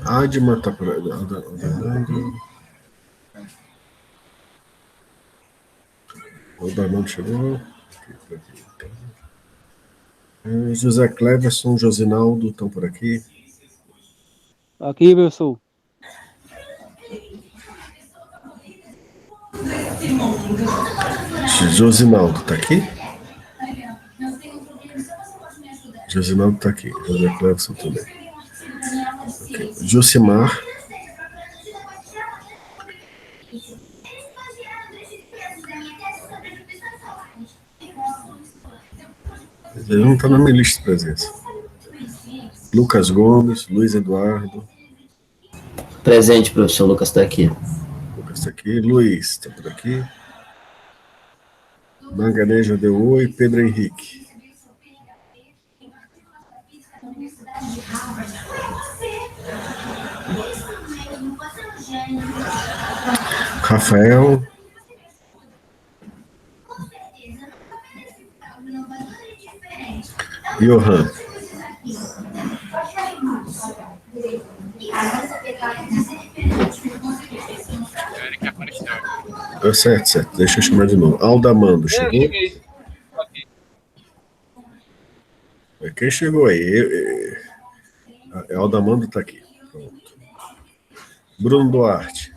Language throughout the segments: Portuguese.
Adma está por aí. O Darmando chegou. José Cleverson, Josinaldo estão por aqui. Aqui, professor. Josinaldo está aqui? Josinaldo está aqui. José Cleverson também. Okay. Josimar. Ele não está na minha lista de presença. Lucas Gomes, Luiz Eduardo. Presente, professor. Lucas está aqui. Lucas está aqui. Luiz está por aqui. Manganeja deu oi. Pedro Henrique. Rafael. Johan. Certo. Deixa eu chamar de novo. Aldamando, chegou? Quem chegou aí? Aldamando está aqui. Pronto. Bruno Duarte.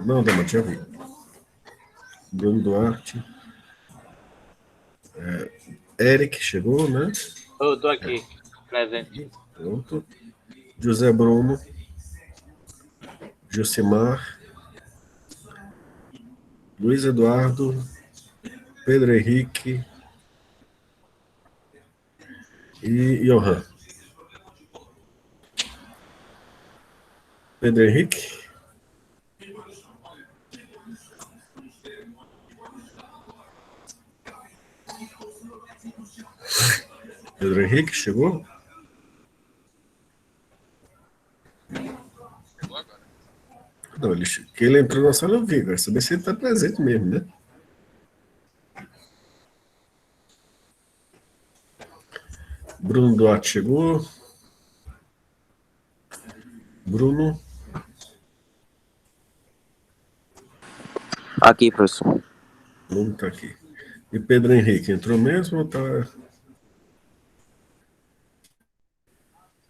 Não, Aldamando, já vi. Bruno Duarte. Eric chegou, né? Eu tô aqui, presente. Pronto. José Bruno. Josimar. Luiz Eduardo. Pedro Henrique. E Johan. Pedro Henrique. Pedro Henrique chegou? Chegou agora. Não, que ele entrou na sala eu vi. Quero saber se ele está presente mesmo, né? Bruno Duarte chegou. Bruno. Aqui, professor. Bruno está aqui. E Pedro Henrique entrou mesmo ou está...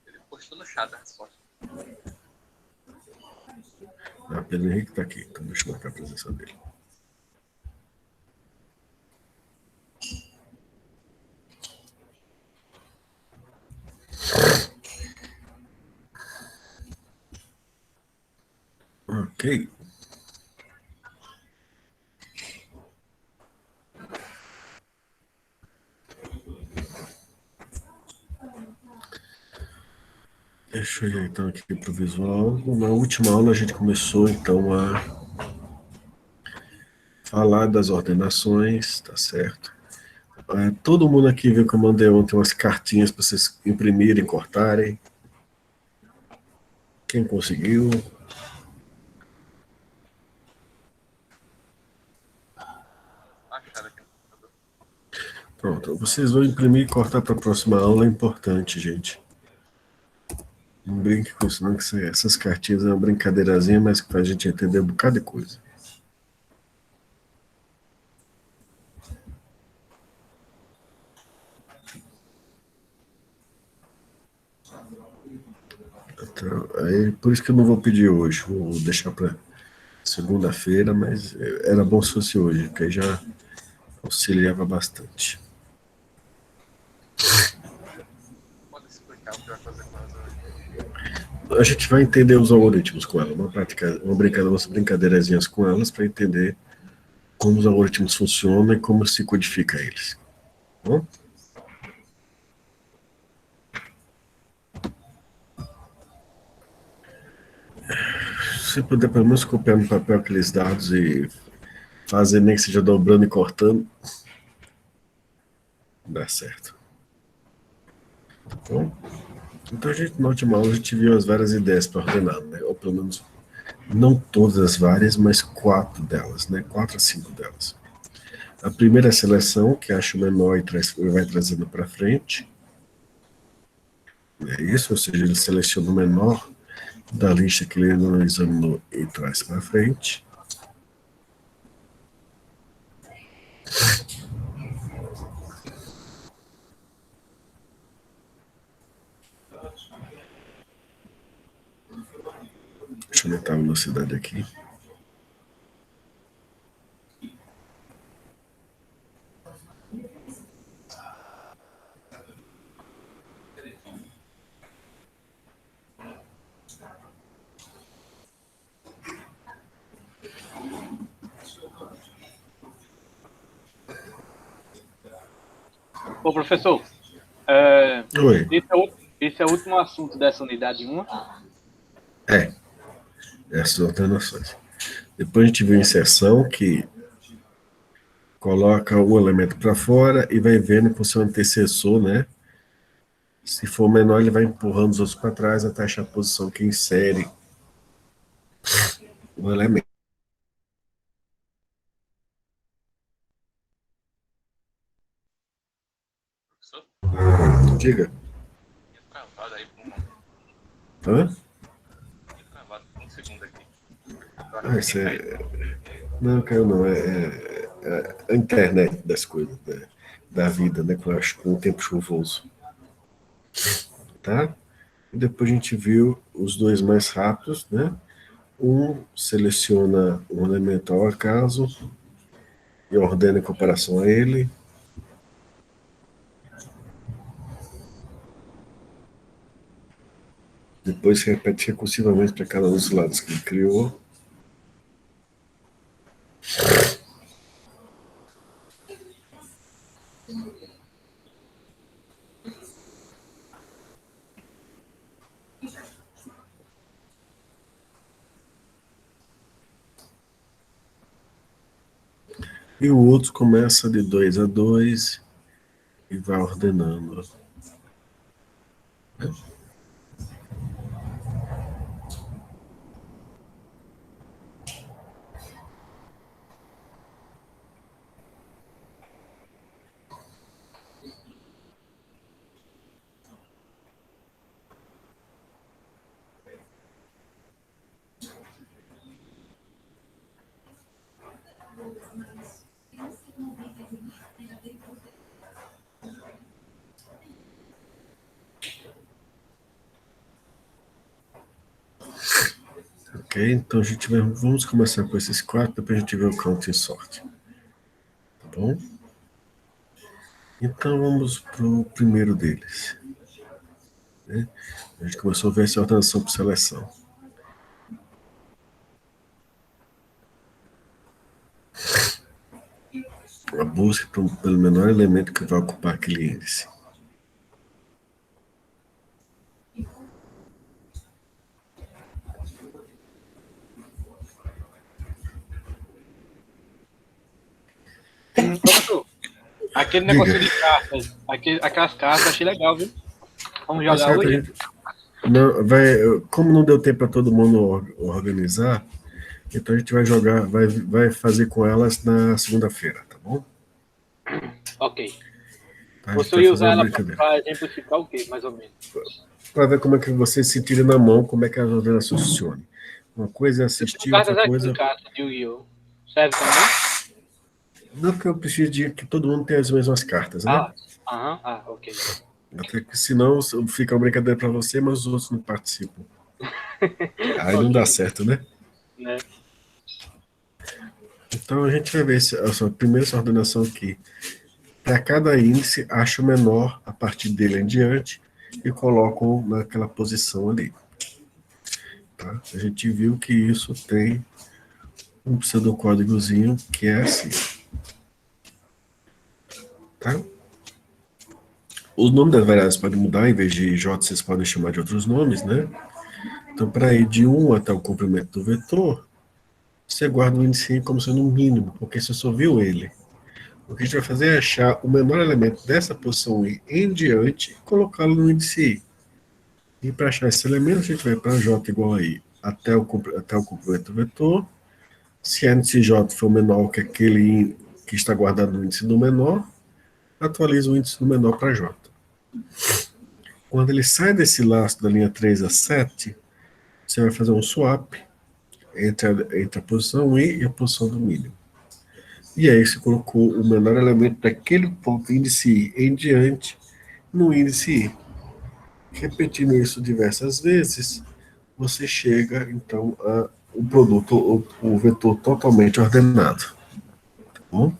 Ele postou no chat a resposta. Pedro Henrique está aqui. Então deixa eu marcar a presença dele. Ok. Deixa eu ir então aqui para o visual. Na última aula a gente começou então a falar das ordenações, tá certo? Todo mundo aqui viu que eu mandei ontem umas cartinhas para vocês imprimirem, cortarem. Quem conseguiu? Pronto, vocês vão imprimir e cortar para a próxima aula, é importante, gente. Não brinque com isso não, que essas cartinhas é uma brincadeirazinha, mas que faz a gente entender um bocado de coisa. Então, aí, por isso que eu não vou pedir hoje, vou deixar para segunda-feira, mas era bom se fosse hoje, porque aí já auxiliava bastante. Pode explicar o que vai fazer com elas hoje? A gente vai entender os algoritmos com ela, umas brincadeirazinhas com elas para entender como os algoritmos funcionam e como se codifica eles. Bom? Se puder pelo menos copiar no papel aqueles dados e fazer nem que seja dobrando e cortando, dá certo. Tá bom? Então, na última aula, a gente viu as várias ideias para ordenar, né? Ou pelo menos Não todas as várias, mas 4 delas, né? 4 a 5 delas. A primeira seleção, que acha o menor e vai trazendo para frente. É isso, ou seja, ele seleciona o menor da lista que ele não examinou e traz para frente. Deixa eu aumentar a velocidade aqui. Ô, professor, Oi. esse é o último assunto dessa unidade 1. Essas ordenações. Depois a gente viu inserção, que coloca o elemento para fora e vai vendo por seu antecessor, né? Se for menor, ele vai empurrando os outros para trás até achar a posição que insere o elemento. Professor, Diga. tinha travado aí por Hã? tinha travado por um segundo aqui. Isso é... Não, caiu não. É a internet das coisas, né? Da vida, né? Com o tempo chuvoso. Tá? E depois a gente viu os dois mais rápidos, né? Um seleciona um elemento ao acaso e ordena em comparação a ele. Depois repete recursivamente para cada um dos lados que ele criou. E o outro começa de 2 a 2 e vai ordenando. Ok? Então vamos começar com esses 4, depois a gente vê o count e sort. Tá bom? Então vamos para o primeiro deles. Né? A gente começou a ver essa ordenação por seleção. A busca pelo menor elemento que vai ocupar aquele índice. Professor, aquele Diga. negócio de cartas, aquelas cartas, achei legal, viu? Vamos Tá jogar certo, hoje? não, como não deu tempo para todo mundo organizar, então a gente vai jogar, vai fazer com elas na segunda-feira, tá bom? Ok. Tá, a gente Você vai ia fazer usar uma ela brincadeira. para exemplificar o quê, mais ou menos? Para ver como é que vocês sentirem na mão, como é que as ordenações funcionam. Uma coisa é Eu tenho assistir, outra cartas aqui em coisa... casa de Yu-Gi-Oh! Serve também? Não que eu preciso de que todo mundo tenha as mesmas cartas, né? Ok. Até que senão fica uma brincadeira para você, mas os outros não participam. Aí não dá Ok, certo, né? né? Então a gente vai ver essa primeira ordenação aqui. Para cada índice, acho o menor a partir dele em diante e coloco naquela posição ali. Tá? A gente viu que isso tem um pseudocódigozinho que é assim. Tá? O nome das variáveis pode mudar, em vez de J, vocês podem chamar de outros nomes, né? Então, para ir de 1 até o comprimento do vetor, você guarda o índice como sendo um mínimo, porque você só viu ele. O que a gente vai fazer é achar o menor elemento dessa posição I em diante e colocá-lo no índice I. E para achar esse elemento, a gente vai para J igual a I até o comprimento do vetor. Se a índice J for menor que aquele que está guardado no índice do menor, atualiza o índice do menor para J. Quando ele sai desse laço da linha 3 a 7, você vai fazer um swap entre a posição I e a posição do mínimo. E aí você colocou o menor elemento daquele ponto índice I em diante no índice I. Repetindo isso diversas vezes, você chega, então, a um produto, o vetor totalmente ordenado. Tá bom?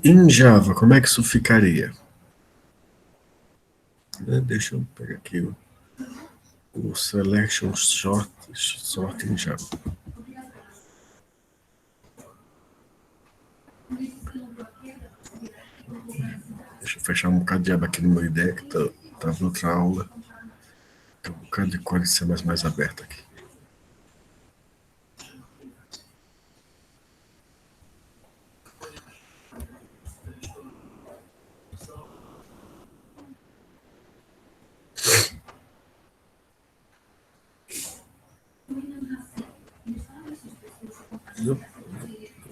Em Java, como é que isso ficaria? Deixa eu pegar aqui o selection sort em Java. Deixa eu fechar um bocado de aba aqui no meu IDE, que estava em outra aula. Tem um bocado de código C++ aberto aqui.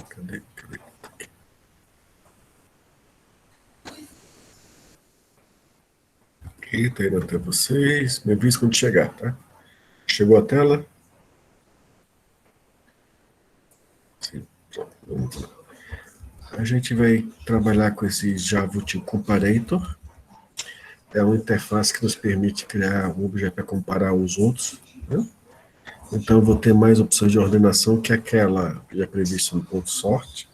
Cadê? Ok, tá indo até vocês. Me avisa quando chegar, tá? Chegou a tela? Sim. Vamos lá. A gente vai trabalhar com esse Java Comparator. É uma interface que nos permite criar um objeto para comparar os outros, né? Então, eu vou ter mais opções de ordenação que aquela já prevista no ponto sort.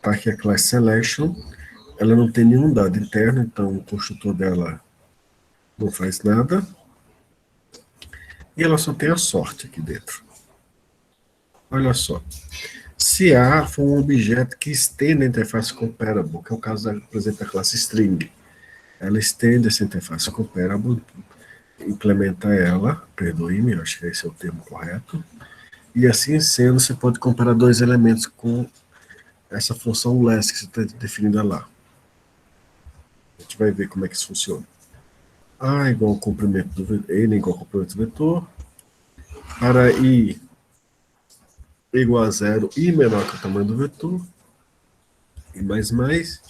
Tá aqui a classe selection. Ela não tem nenhum dado interno, então o construtor dela não faz nada. E ela só tem a sorte aqui dentro. Olha só. Se A for um objeto que estende a interface comparable, que é o caso, por exemplo, da classe string, ela estende essa interface comparable, implementa ela, perdoe-me, acho que esse é o termo correto, e assim sendo, você pode comparar dois elementos com essa função less que você está definida lá. A gente vai ver como é que isso funciona. A igual ao comprimento do vetor, N igual ao comprimento do vetor, para I igual a zero e menor que o tamanho do vetor, I mais,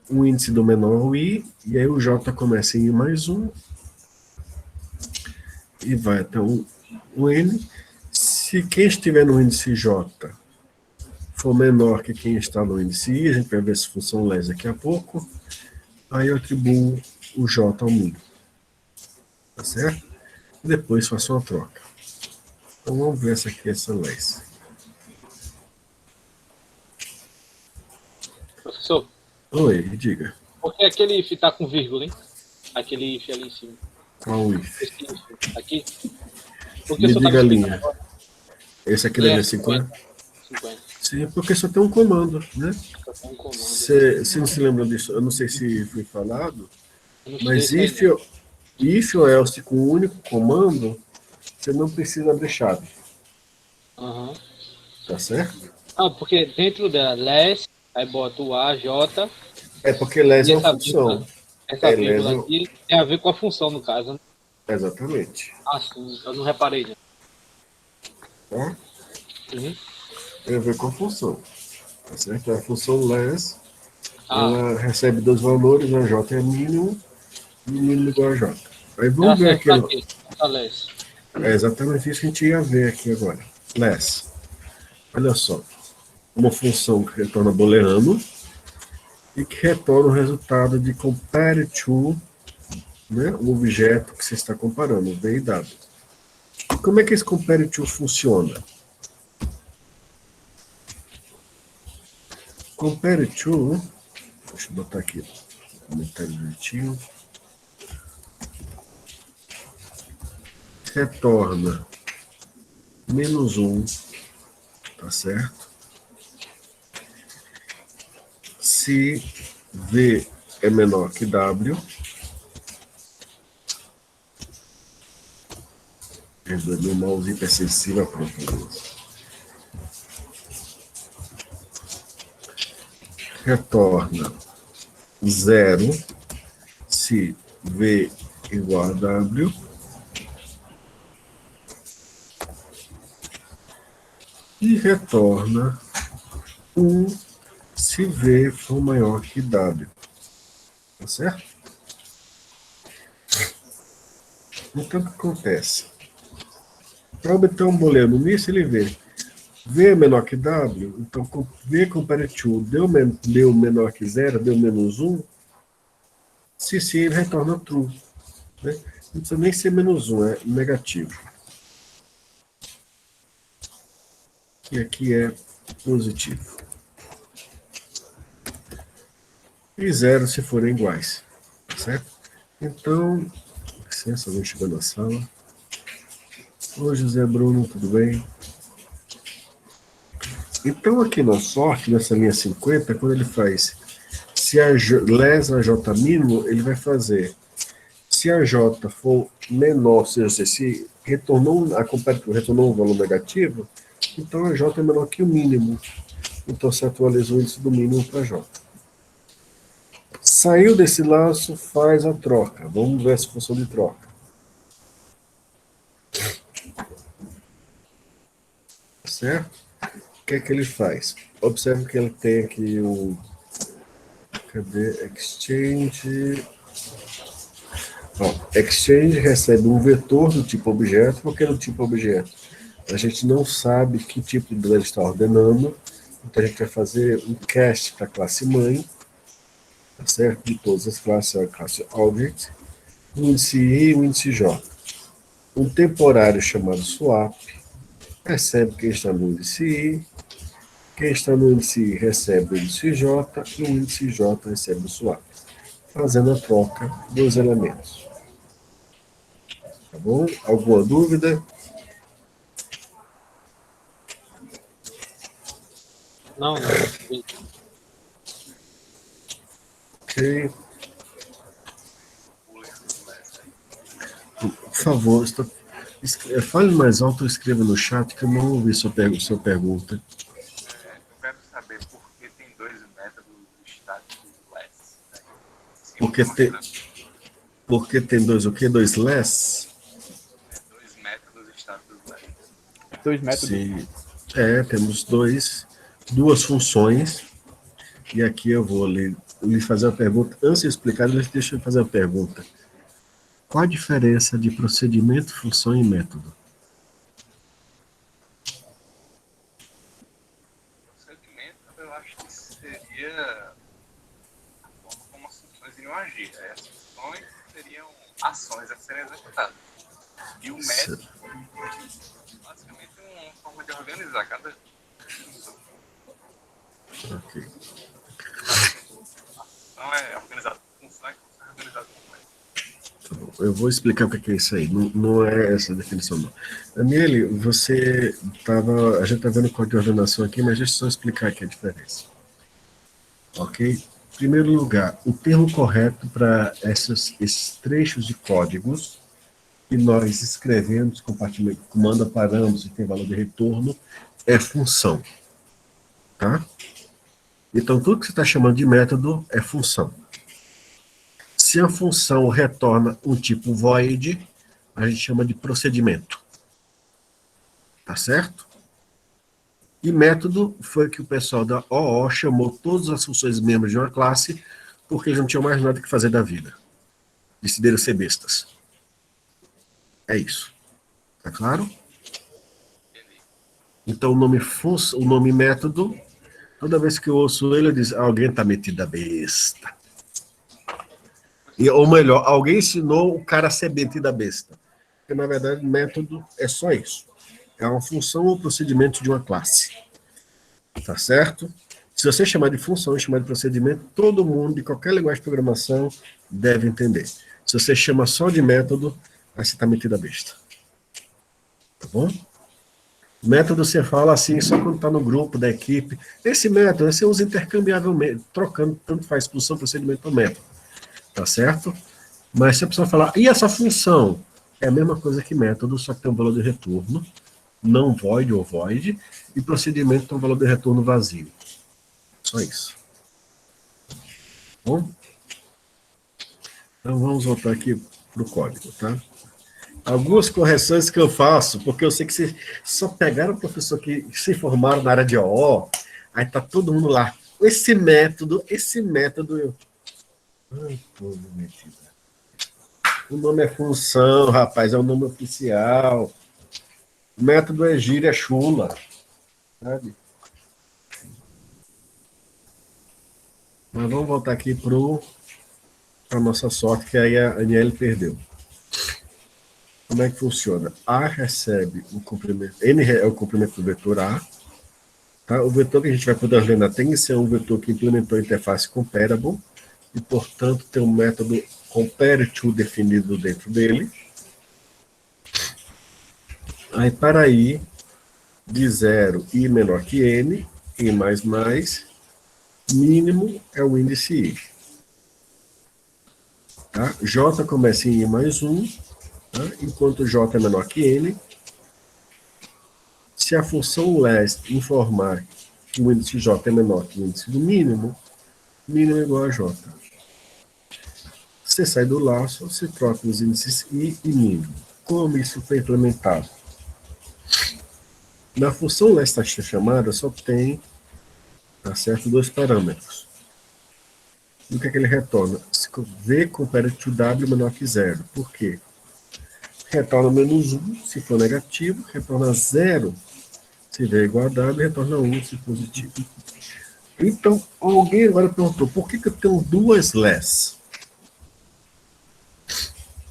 o índice do menor é o I, e aí o J começa em I mais 1, e vai até o N. Se quem estiver no índice J for menor que quem está no índice I, a gente vai ver essa função less daqui a pouco, aí eu atribuo o J ao mínimo. Tá certo? E depois faço uma troca. Então vamos ver essa aqui, essa less. Professor, Oi, diga. por que aquele if tá com vírgula, hein? Aquele if ali em cima. Qual if? Esse if aqui. Por que Me o senhor tá me diga a explicando linha. agora? Esse aqui deve ser 50? 50. Sim, porque só tem um comando, né? Só tem um comando. Você não se lembra disso? Eu não sei se foi falado, Eu não estudei mas isso aí, if ou else com um único comando, você não precisa abrir chave, não. Aham. tá certo? Ah, porque dentro da less, aí bota o A, J, É porque less e é uma função. essa less vírgula é aqui tem a ver com a função, no caso, né? exatamente. Ah, sim, eu não reparei, né? Tá? Uhum. Tem a ver com a função. Tá certo? A função less, Ah, ela recebe dois valores, a J é mínimo, e mínimo igual a J. Aí ela vamos ver serve pra aqui. quê? Essa less. É exatamente isso que a gente ia ver aqui agora. Less. Olha só. Uma função que retorna booleano e que retorna o resultado de compare to, né, o objeto que você está comparando, V e W. Como é que esse compare to funciona? Compare to, deixa eu botar aqui, comentário direitinho, retorna -1, tá certo? Se V é menor que W, meu mouse hipersensível, pronto. Retorna 0 se V igual a W, e retorna 1 se V for maior que W. Tá certo? Então, o que acontece? Para obter um booleano nisso, ele vê V é menor que W, então V compare to deu menor que 0, deu menos 1, se sim, ele retorna true. Né? Não precisa nem ser menos 1, é negativo. E aqui é positivo. E 0 se forem iguais. Certo? Então, licença, alguém chegou na sala. Oi, José Bruno, tudo bem? Então, aqui na sorte, nessa linha 50, quando ele faz se a lesa a J mínimo, ele vai fazer se a J for menor, ou seja, se retornou, a comparativa retornou um valor negativo, então a J é menor que o mínimo. Então, se atualiza o índice do mínimo para J. Saiu desse laço, faz a troca. Vamos ver essa função de troca. Certo? O que é que ele faz? Observe que ele tem aqui o... Cadê? Exchange... Exchange recebe um vetor do tipo objeto, porque no tipo objeto a gente não sabe que tipo de ele está ordenando, então a gente vai fazer um cast para a classe mãe, tá certo? De todas as classes, é a classe object, um índice I e um índice J. Um temporário chamado swap recebe quem está no índice I, quem está no índice I recebe o índice J, e o índice J recebe o swap, fazendo a troca dos elementos. Tá bom? Alguma dúvida? Não. Ok. Por favor, fale mais alto ou escreva no chat que eu não ouvi sua pergunta. Eu quero saber por que tem dois métodos estáticos less. Né? Porque tem dois o quê? Dois less? Dois métodos estáticos less. Dois métodos. Sim. Temos duas funções. E aqui eu vou lhe fazer uma pergunta. Antes de explicar, deixa eu fazer uma pergunta. Qual a diferença de procedimento, função e método? Procedimento, eu acho que seria a forma como as funções iriam agir. As funções seriam ações a serem executadas. E o método, basicamente, é uma forma de organizar cada função. Ok. Então, é organizado por função e função é organizada por método. Eu vou explicar o que é isso aí. Não é essa a definição, não. Daniele, a gente está vendo o código de ordenação aqui, mas deixa eu só explicar aqui a diferença. Ok? Em primeiro lugar, o termo correto para esses trechos de códigos que nós escrevemos, comanda parâmetros e tem valor de retorno, é função. Tá? Então, tudo que você está chamando de método é função. Se a função retorna um tipo void, a gente chama de procedimento. Tá certo? E método foi que o pessoal da OO chamou todas as funções membros de uma classe, porque eles não tinham mais nada que fazer da vida. Decidiram ser bestas. É isso. Tá claro? Então, o nome método, toda vez que eu ouço ele, eu digo, alguém está metido a besta. Ou melhor, alguém ensinou o cara a ser metido a besta. Porque, na verdade, método é só isso. É uma função ou procedimento de uma classe. Tá certo? Se você chamar de função e chamar de procedimento, todo mundo, de qualquer linguagem de programação, deve entender. Se você chama só de método, aí você está metido a besta. Tá bom? Método você fala assim, só quando está no grupo da equipe. Esse método você usa intercambiavelmente, trocando, tanto faz função, procedimento ou método. Tá certo? Mas se a pessoa falar, e essa função? É a mesma coisa que método, só que tem um valor de retorno, não void ou void, e procedimento tem um valor de retorno vazio. Só isso. Bom? Então vamos voltar aqui para o código, tá? Algumas correções que eu faço, porque eu sei que vocês só pegaram o professor que se formaram na área de OO, aí tá todo mundo lá. Esse método, Ai, pô, metida. O nome é função, rapaz, é o nome oficial. O método é gíria chula, sabe? Mas vamos voltar aqui para a nossa sorte, que aí a Aniele perdeu. Como é que funciona? A recebe o comprimento, N é o comprimento do vetor A, tá? O vetor que a gente vai poder ordenar tem que ser um vetor que implementou a interface comparable, e, portanto, tem um método compare_to definido dentro dele. Aí, para I de 0, I menor que N, I mais, mínimo é o índice I. Tá? J começa em I mais 1, tá? Enquanto J é menor que N. Se a função last informar que o índice J é menor que o índice do mínimo é igual a J. Você sai do laço, você troca os índices I e mínimo. Como isso foi implementado? Na função last chamada só tem, tá certo, dois parâmetros. E o que é que ele retorna? V compare to W menor que 0. Por quê? Retorna menos 1 se for negativo, retorna 0 se V é igual a W, retorna 1 se positivo. Então, alguém agora perguntou, por que eu tenho duas less?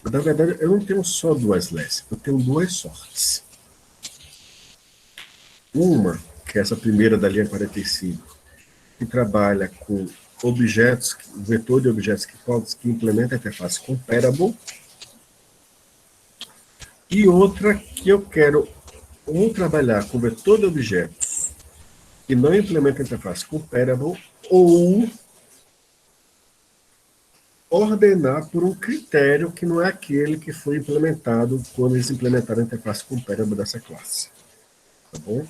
Na verdade, eu não tenho só duas less, eu tenho duas sortes. Uma, que é essa primeira da linha 45, que trabalha com objetos, vetor de objetos que implementa a interface comparable, e outra que eu quero ou trabalhar com vetor de objetos que não implementa a interface comparable, ou ordenar por um critério que não é aquele que foi implementado quando eles implementaram a interface comparable dessa classe. Tá bom?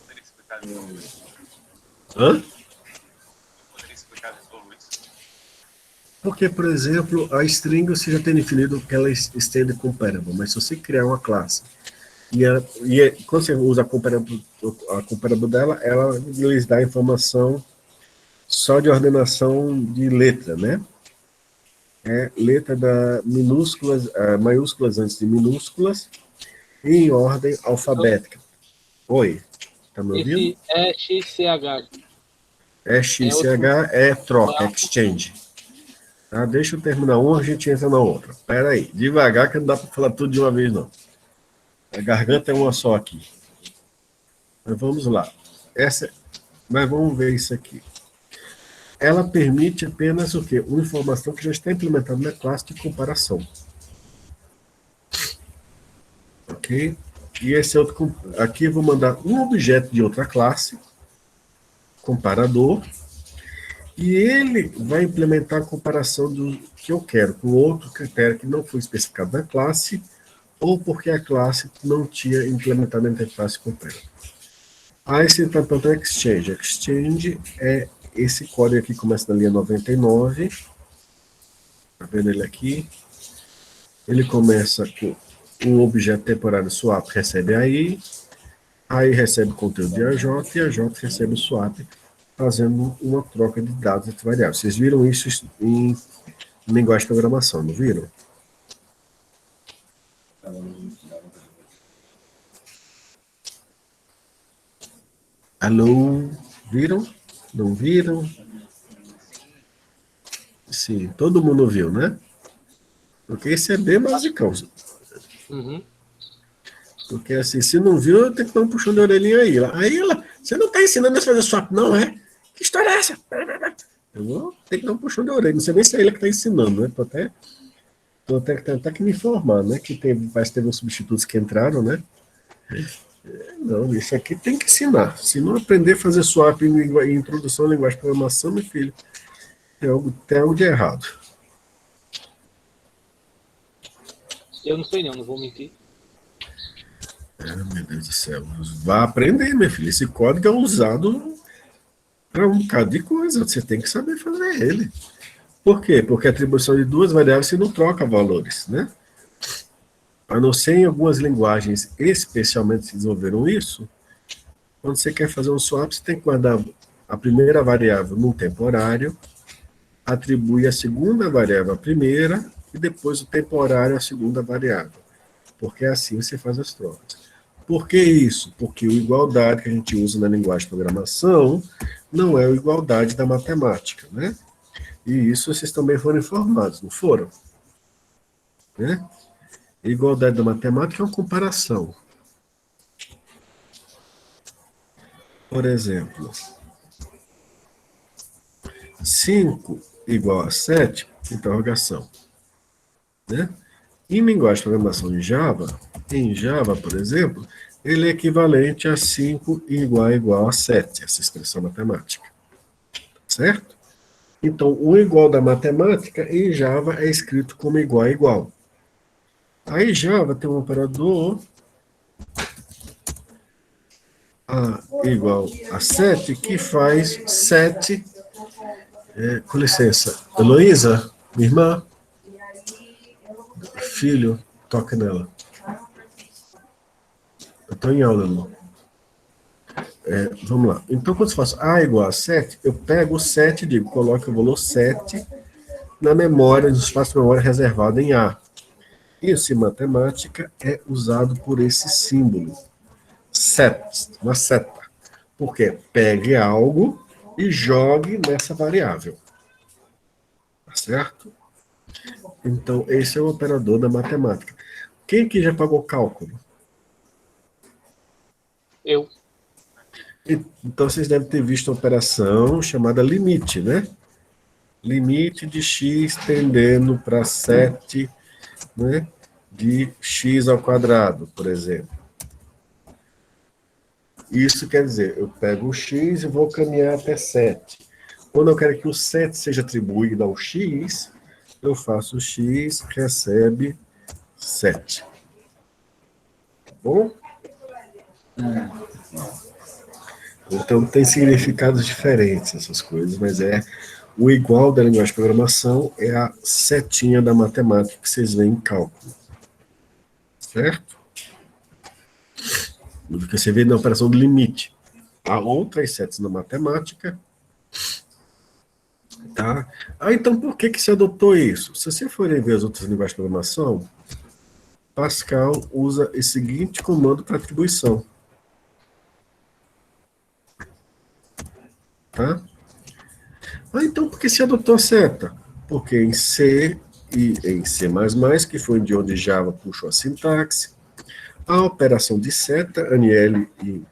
Poderia explicar de novo isso? Hã? Poderia explicar de novo isso? Porque, por exemplo, a string você já tem definido que ela é extend comparable, mas se você criar uma classe quando você usa a comparable dela, ela lhes dá informação só de ordenação de letra, né? É letra da minúsculas, maiúsculas antes de minúsculas, em ordem alfabética. Oi, tá me ouvindo? Esse XCH. XCH é troca, exchange. Tá? Deixa eu terminar uma, a gente entra na outra. Espera aí, devagar que não dá para falar tudo de uma vez, não. A garganta é uma só aqui. Mas vamos lá. Mas vamos ver isso aqui. Ela permite apenas o quê? Uma informação que já está implementada na classe de comparação. Ok? E esse outro, aqui eu vou mandar um objeto de outra classe, comparador, e ele vai implementar a comparação do que eu quero com outro critério que não foi especificado na classe, ou porque a classe não tinha implementado a interface completa. Aí você está perguntando Exchange. Exchange é esse código aqui, começa na linha 99. Está vendo ele aqui? Ele começa com um objeto temporário swap, recebe aí recebe o conteúdo de AJ, e AJ recebe o swap, fazendo uma troca de dados entre variáveis. Vocês viram isso em linguagem de programação, não viram? Alô? Viram? Não viram? Sim, todo mundo viu, né? Porque isso é bem basicão. Uhum. Porque assim, se não viu, eu tenho que dar um puxão de orelhinha aí. Aí ela, você não está ensinando a fazer swap, não, é? Que história é essa? Eu vou ter que dar um puxão de orelha. Não sei nem se é ele que está ensinando, né? Tô até tentar que me informar, né? Que parece que teve uns substitutos que entraram, né? Não, isso aqui tem que ensinar. Se não aprender a fazer swap em introdução à linguagem de programação, meu filho, tem algo de errado. Eu não sei não vou mentir. Meu Deus do céu. Vá aprender, meu filho. Esse código é usado para um bocado de coisa, você tem que saber fazer ele. Por quê? Porque a atribuição de duas variáveis você não troca valores, né? A não ser em algumas linguagens especialmente desenvolveram isso, quando você quer fazer um swap, você tem que guardar a primeira variável num temporário, atribui a segunda variável à primeira, e depois o temporário à segunda variável. Porque assim você faz as trocas. Por que isso? Porque o igualdade que a gente usa na linguagem de programação não é a igualdade da matemática, né? E isso vocês também foram informados, não foram? Né? A igualdade da matemática é uma comparação. Por exemplo, 5 igual a 7, interrogação. Né? Em linguagem de programação em Java, por exemplo, ele é equivalente a 5 igual a 7, essa expressão matemática. Certo? Então, o igual da matemática em Java é escrito como igual a igual. Aí Java tem um operador A igual a 7, que faz 7. Com licença, Heloísa, minha irmã, filho, toca nela. Eu estou em aula, irmão. Vamos lá. Então, quando eu faço A igual a 7, eu pego o 7 e digo, coloco o valor 7 na memória, no espaço de memória reservado em A. Isso em matemática é usado por esse símbolo. Set, uma seta. Porque pegue algo e jogue nessa variável. Tá certo? Então, esse é o operador da matemática. Quem aqui já pagou cálculo? Eu. Então, vocês devem ter visto a operação chamada limite, né? Limite de x tendendo para 7, né? De x ao quadrado, por exemplo. Isso quer dizer, eu pego o x e vou caminhar até 7. Quando eu quero que o 7 seja atribuído ao x, eu faço x recebe 7. Tá bom? Então, tem significados diferentes essas coisas, mas o igual da linguagem de programação é a setinha da matemática que vocês veem em cálculo. Certo? Que você vê na operação do limite. Há outras setas na matemática. Tá? Então, por que se adotou isso? Se você for ver as outras linguagens de programação, Pascal usa esse seguinte comando para atribuição. Tá? Então, por que se adotou a seta? Porque em C e em C++, que foi de onde Java puxou a sintaxe, a operação de seta, Aniele e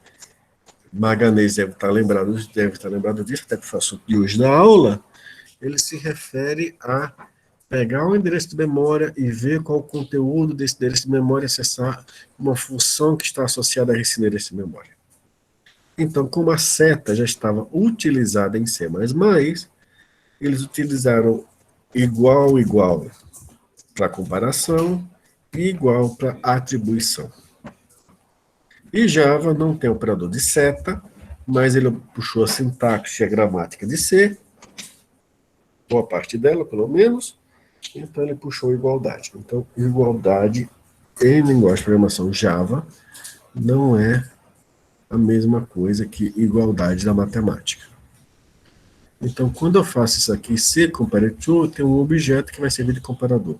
Magalhães deve estar lembrado disso, até que foi o assunto de hoje da aula, ele se refere a pegar o endereço de memória e ver qual o conteúdo desse endereço de memória e acessar uma função que está associada a esse endereço de memória. Então, como a seta já estava utilizada em C++, eles utilizaram igual para comparação e igual para atribuição. E Java não tem operador de seta, mas ele puxou a sintaxe e a gramática de C, boa parte dela, pelo menos, então ele puxou igualdade. Então, igualdade em linguagem de programação Java não é a mesma coisa que igualdade da matemática. Então, quando eu faço isso aqui, C comparator, tem um objeto que vai servir de comparador.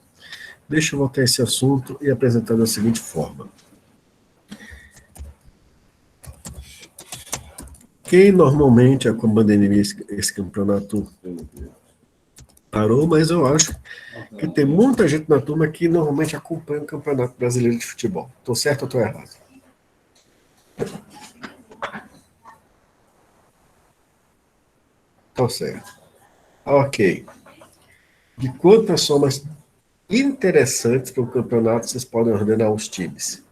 Deixa eu voltar a esse assunto e apresentar da seguinte forma. Quem normalmente acompanha esse campeonato parou, mas eu acho que tem muita gente na turma que normalmente acompanha o Campeonato Brasileiro de Futebol. Estou certo ou estou errado? Estou certo. Ok. De quantas somas interessantes para o campeonato vocês podem ordenar os times?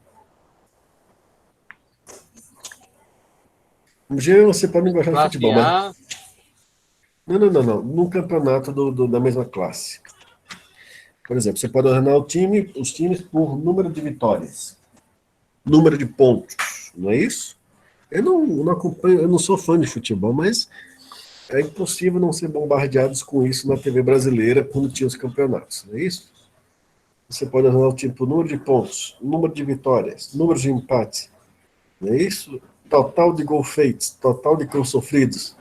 Você pode gostar de futebol, mas... Não. No campeonato da mesma classe. Por exemplo, você pode ordenar os times por número de vitórias, número de pontos, não é isso? Eu não acompanho, eu não sou fã de futebol, mas é impossível não ser bombardeados com isso na TV brasileira quando tinha os campeonatos, não é isso? Você pode usar o tipo número de pontos, número de vitórias, número de empates, não é isso? Total de gol feitos, total de gols sofridos.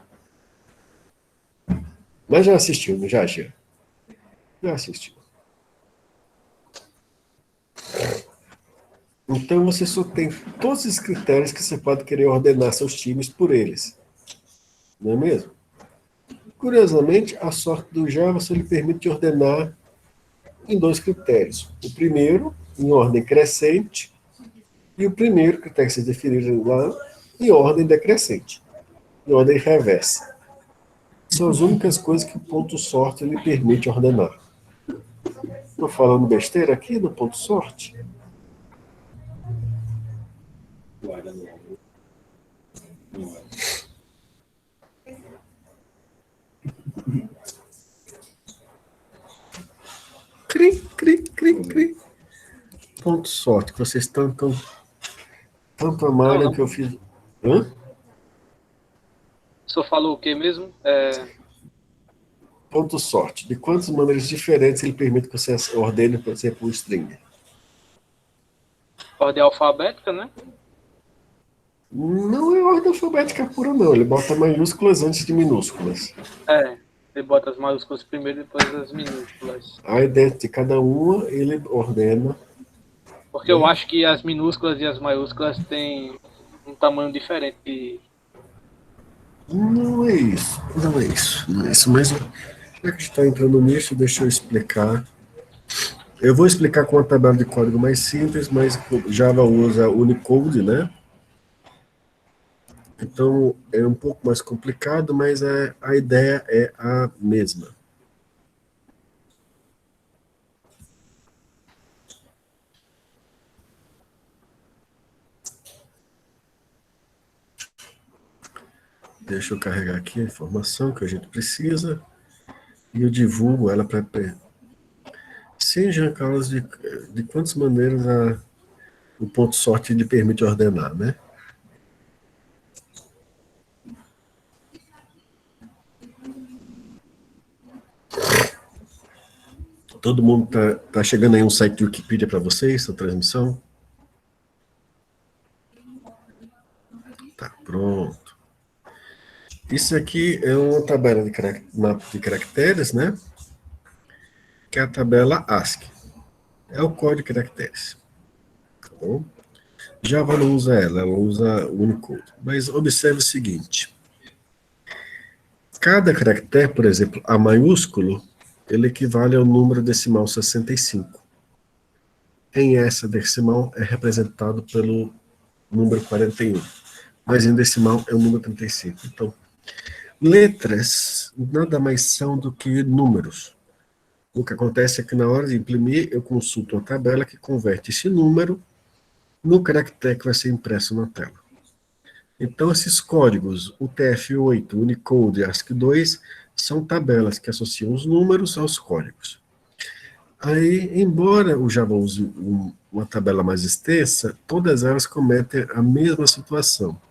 Mas já assistiu, não já, Gia? Já assistiu. Então você só tem todos os critérios que você pode querer ordenar seus times por eles. Não é mesmo? Curiosamente, a sorte do Java só lhe permite ordenar em dois critérios. O primeiro, em ordem crescente, e o primeiro critério que vocês definiram lá, em ordem decrescente, em ordem reversa. São as únicas coisas que o ponto sorte lhe permite ordenar. Estou falando besteira aqui no ponto sorte? Cri, cri, cri, cri. Ponto sorte, que vocês tanto amaram que eu fiz. Hã? O senhor falou o quê mesmo? Ponto sorte. De quantas maneiras diferentes ele permite que você ordene, por exemplo, um string? Ordem alfabética, né? Não é ordem alfabética pura, não. Ele bota maiúsculas antes de minúsculas. Ele bota as maiúsculas primeiro e depois as minúsculas. Aí, dentro de cada uma, ele ordena. Porque eu acho que as minúsculas e as maiúsculas têm um tamanho diferente. Não é isso. Não é isso. Não é isso. Mas, já que a gente está entrando nisso, deixa eu explicar. Eu vou explicar com uma tabela de código mais simples, mas Java usa Unicode, né? Então, é um pouco mais complicado, mas a ideia é a mesma. Deixa eu carregar aqui a informação que a gente precisa e eu divulgo ela para... Sim, Jean Carlos, de quantas maneiras o ponto sorte lhe permite ordenar, né? Todo mundo tá chegando aí um site de Wikipedia para vocês, a transmissão? Tá, pronto. Isso aqui é uma tabela de caracteres, né? Que é a tabela ASCII. É o código de caracteres. Tá bom? Java não usa ela usa o Unicode. Mas observe o seguinte. Cada caractere, por exemplo, A maiúsculo, ele equivale ao número decimal 65. Em hexadecimal é representado pelo número 41. Mas em decimal é o número 35. Então, letras nada mais são do que números. O que acontece é que na hora de imprimir, eu consulto uma tabela que converte esse número no caractere que vai ser impresso na tela. Então, esses códigos, UTF-8, Unicode e ASCII-2, são tabelas que associam os números aos códigos. Aí, embora o Java use uma tabela mais extensa, todas elas cometem a mesma situação.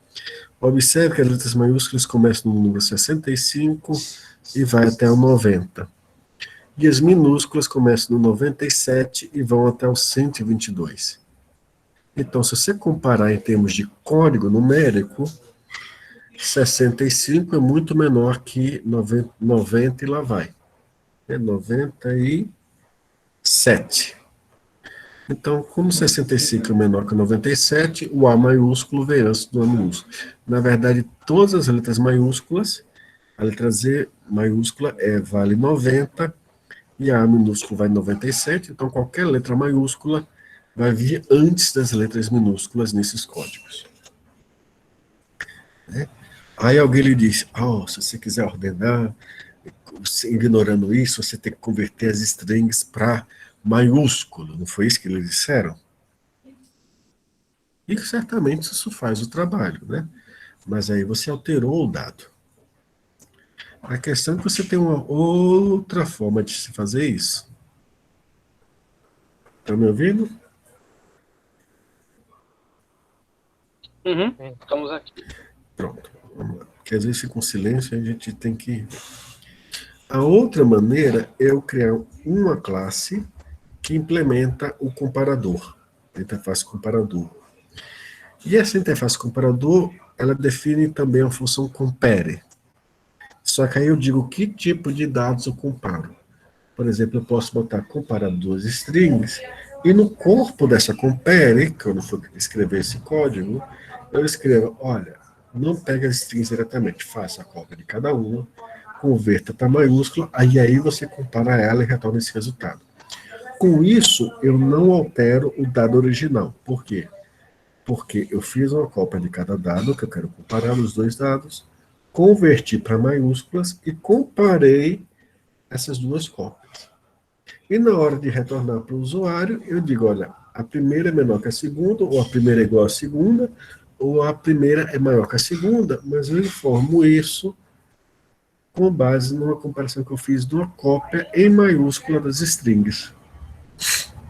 Observe que as letras maiúsculas começam no número 65 e vai até o 90. E as minúsculas começam no 97 e vão até o 122. Então, se você comparar em termos de código numérico, 65 é muito menor que 90 e lá vai. É 97. Então, como 65 é menor que 97, o A maiúsculo vem antes do A minúsculo. Na verdade, todas as letras maiúsculas, a letra Z maiúscula vale 90 e a minúsculo vai 97, então qualquer letra maiúscula vai vir antes das letras minúsculas nesses códigos. Né? Aí alguém lhe diz, se você quiser ordenar, ignorando isso, você tem que converter as strings para maiúsculo, não foi isso que eles disseram? E certamente isso faz o trabalho, né? Mas aí você alterou o dado. A questão é que você tem uma outra forma de se fazer isso. Está me ouvindo? Uhum, estamos aqui. Pronto, vamos lá. que às vezes fica um silêncio e a gente tem que... A outra maneira é eu criar uma classe que implementa o comparador, a interface comparador. E essa interface comparador, ela define também a função compare. Só que aí eu digo que tipo de dados eu comparo. Por exemplo, eu posso botar comparar duas strings, e no corpo dessa compare, quando eu for escrever esse código, eu escrevo, olha, não pega as strings diretamente, faça a cópia de cada uma, converta para maiúscula, aí você compara ela e retorna esse resultado. Com isso, eu não altero o dado original. Por quê? Porque eu fiz uma cópia de cada dado, que eu quero comparar os dois dados, converti para maiúsculas e comparei essas duas cópias. E na hora de retornar para o usuário, eu digo, olha, a primeira é menor que a segunda, ou a primeira é igual à segunda, ou a primeira é maior que a segunda, mas eu informo isso com base numa comparação que eu fiz de uma cópia em maiúscula das strings.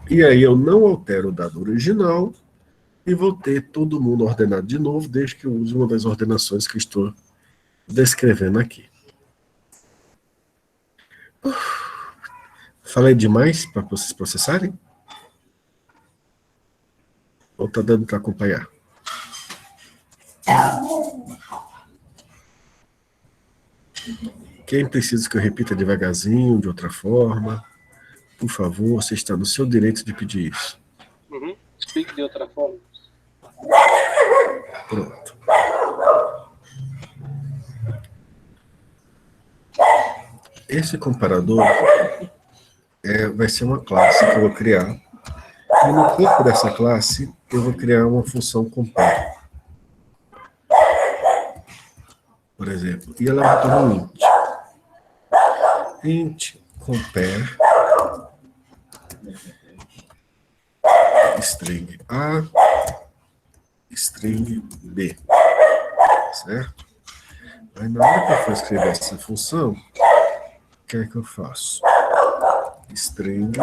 E aí eu não altero o dado original e vou ter todo mundo ordenado de novo, desde que eu use uma das ordenações que eu estou descrevendo aqui. Falei demais para vocês processarem? Ou está dando para acompanhar? Quem precisa que eu repita devagarzinho, de outra forma, por favor, você está no seu direito de pedir isso. Uhum. Explique de outra forma. Pronto. Esse comparador vai ser uma classe que eu vou criar. E no corpo dessa classe, eu vou criar uma função compare. Por exemplo, e ela vai tomar um int compare string A, string B, certo? Aí na hora que eu for escrever essa função, o que é que eu faço? String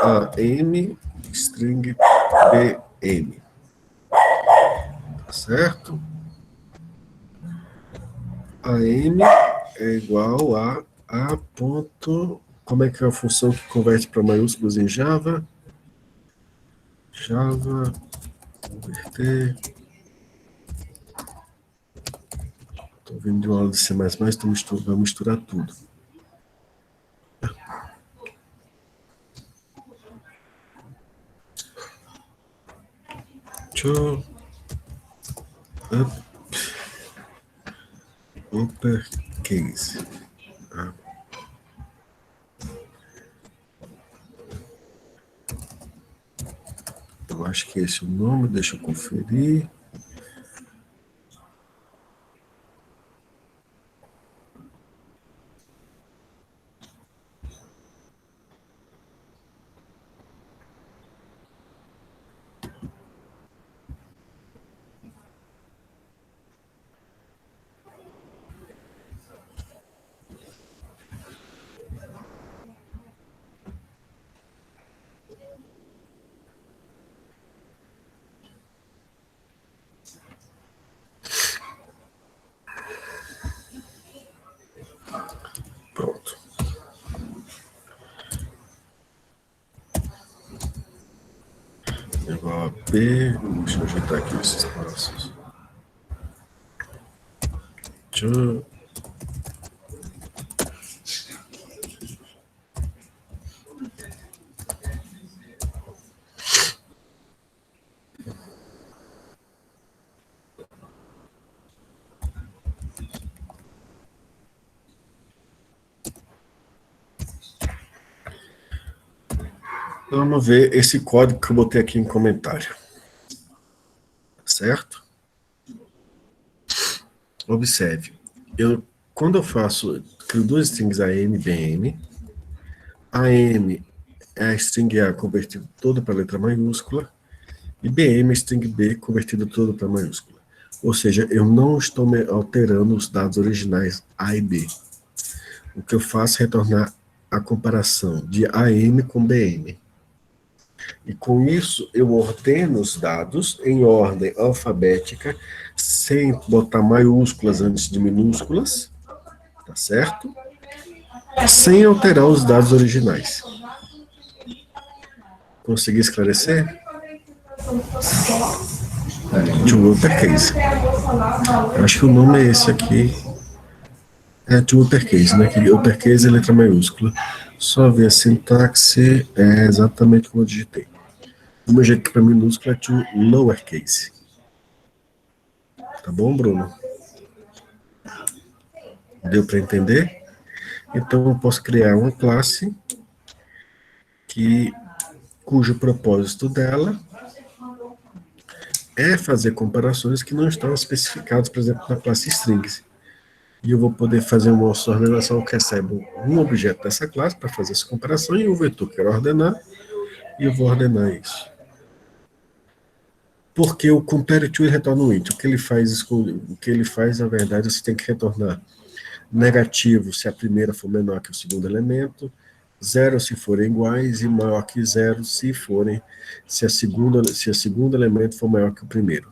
AM, string BM, tá certo? AM é igual a ponto... Como é que é a função que converte para maiúsculas em Java? Java, converter... Estou vindo de uma aula de C++, então vou misturar tudo. Uppercase. Eu acho que esse é o nome, deixa eu conferir. Pronto. Igual a B. Deixa eu ajeitar aqui esses passos. Vamos ver esse código que eu botei aqui em comentário. Certo? Observe. Quando eu crio duas strings AM e BM. AM é a string A convertida toda para letra maiúscula. E BM é a string B convertida toda para maiúscula. Ou seja, eu não estou alterando os dados originais A e B. O que eu faço é retornar a comparação de AM com BM. E com isso, eu ordeno os dados em ordem alfabética, sem botar maiúsculas antes de minúsculas, tá certo? Sem alterar os dados originais. Consegui esclarecer? To uppercase. Acho que o nome é esse aqui. É to uppercase, né? Que uppercase é letra maiúscula. Só ver a sintaxe, é exatamente como eu digitei. O meu jeito para minúscula é to lowercase. Tá bom, Bruno? Deu para entender? Então eu posso criar uma classe cujo propósito dela é fazer comparações que não estão especificadas, por exemplo, na classe strings. E eu vou poder fazer uma ordenação que recebe um objeto dessa classe para fazer essa comparação e o vetor que eu quero ordenar, e eu vou ordenar isso. Porque o compare to retorna o int. O que ele faz, na verdade, você tem que retornar negativo se a primeira for menor que o segundo elemento, 0 se forem iguais e maior que 0 se a segunda elemento for maior que o primeiro.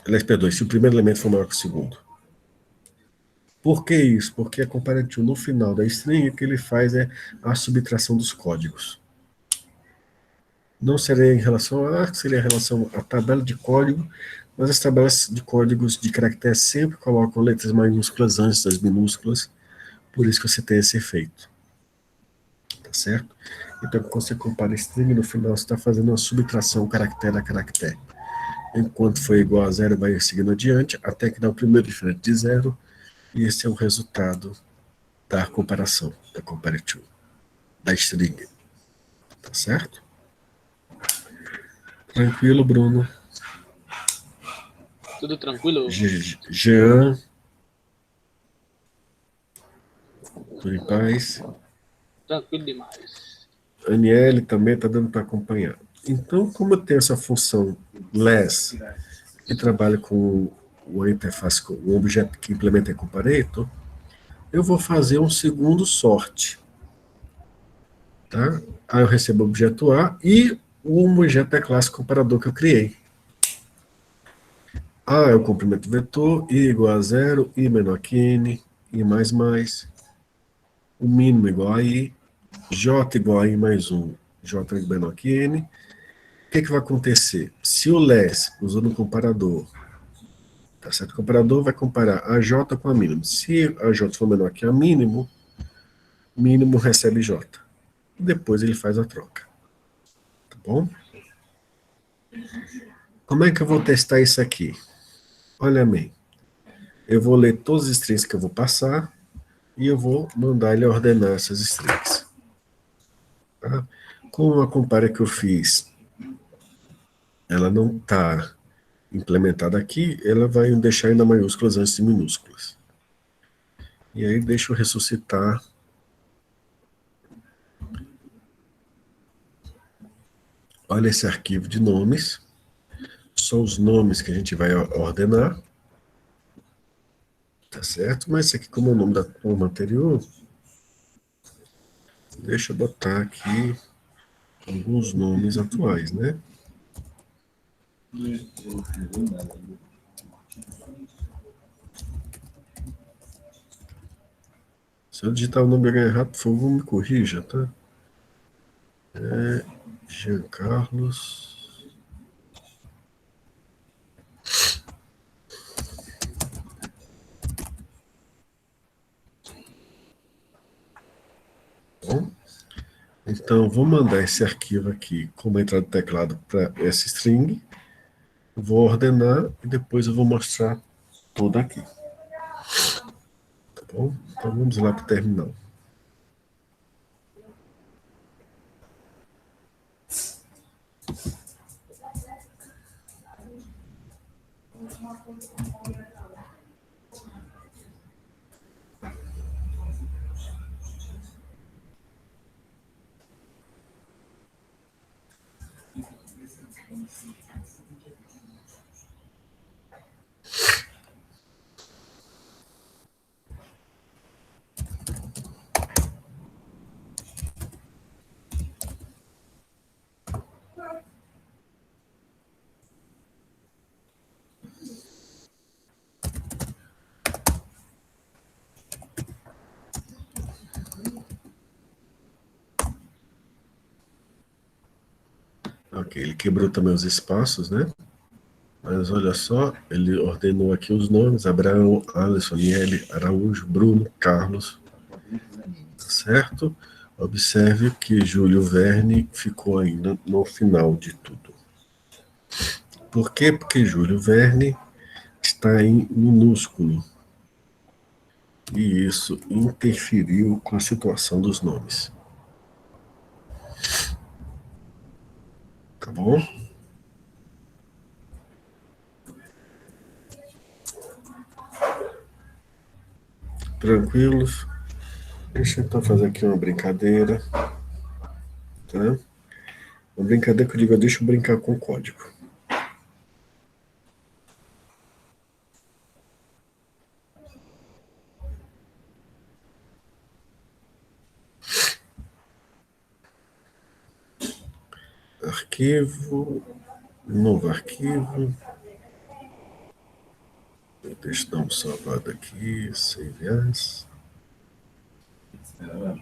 Aliás, perdoe, se o primeiro elemento for maior que o segundo. Por que isso? Porque a comparative no final da string, o que ele faz é a subtração dos códigos. Não seria em relação a seria em relação à tabela de código, mas as tabelas de códigos de caractere sempre colocam letras maiúsculas antes das minúsculas, por isso que você tem esse efeito. Tá certo? Então, quando você compara string, no final você está fazendo uma subtração caractere a caractere. Enquanto for igual a 0, vai seguindo adiante, até que dá o primeiro diferente de 0, e esse é o resultado da comparação, da comparative, da string. Tá certo? Tranquilo, Bruno? Tudo tranquilo? Jean, tudo em paz? Tranquilo demais. Aniele também está dando para acompanhar. Então, como eu tenho essa função less, que trabalha com uma interface, com um objeto que implementa em comparator, eu vou fazer um segundo sort. Tá? Aí eu recebo o objeto A e o objeto da classe comparador que eu criei. A é o comprimento vetor, I igual a 0, I menor que N, I mais mais, o mínimo igual a I, J igual a I mais 1, J menor que N. O que vai acontecer? Se o less, usando o comparador, tá certo? O comparador vai comparar a J com a mínimo. Se a J for menor que a mínimo, mínimo recebe J. E depois ele faz a troca. Tá bom? Como é que eu vou testar isso aqui? Olha bem. Eu vou ler todas as strings que eu vou passar e eu vou mandar ele ordenar essas strings. Tá? Com a compara que eu fiz, ela não está implementada aqui, ela vai deixar ainda maiúsculas antes de minúsculas. E aí deixa eu ressuscitar. Olha esse arquivo de nomes. São os nomes que a gente vai ordenar. Tá certo? Mas esse aqui, como é o nome da turma anterior, deixa eu botar aqui alguns nomes atuais, né? Se eu digitar o nome errado, por favor, me corrija, tá? Jean Carlos. Bom, então, vou mandar esse arquivo aqui como entrada do teclado para essa string. Vou ordenar e depois eu vou mostrar tudo aqui. Tá bom? Então vamos lá para o terminal. Ok, ele quebrou também os espaços, né? Mas olha só, ele ordenou aqui os nomes: Abraão, Alisson, Miele, Araújo, Bruno, Carlos, tá certo? Observe que Júlio Verne ficou ainda no final de tudo. Por quê? Porque Júlio Verne está em minúsculo. E isso interferiu com a situação dos nomes. Tá bom? Tranquilos? Deixa eu então fazer aqui uma brincadeira. Tá? Uma brincadeira que eu digo, deixa eu brincar com o código. Arquivo, novo arquivo. Deixa eu dar um salvado aqui, save as. Não, eu não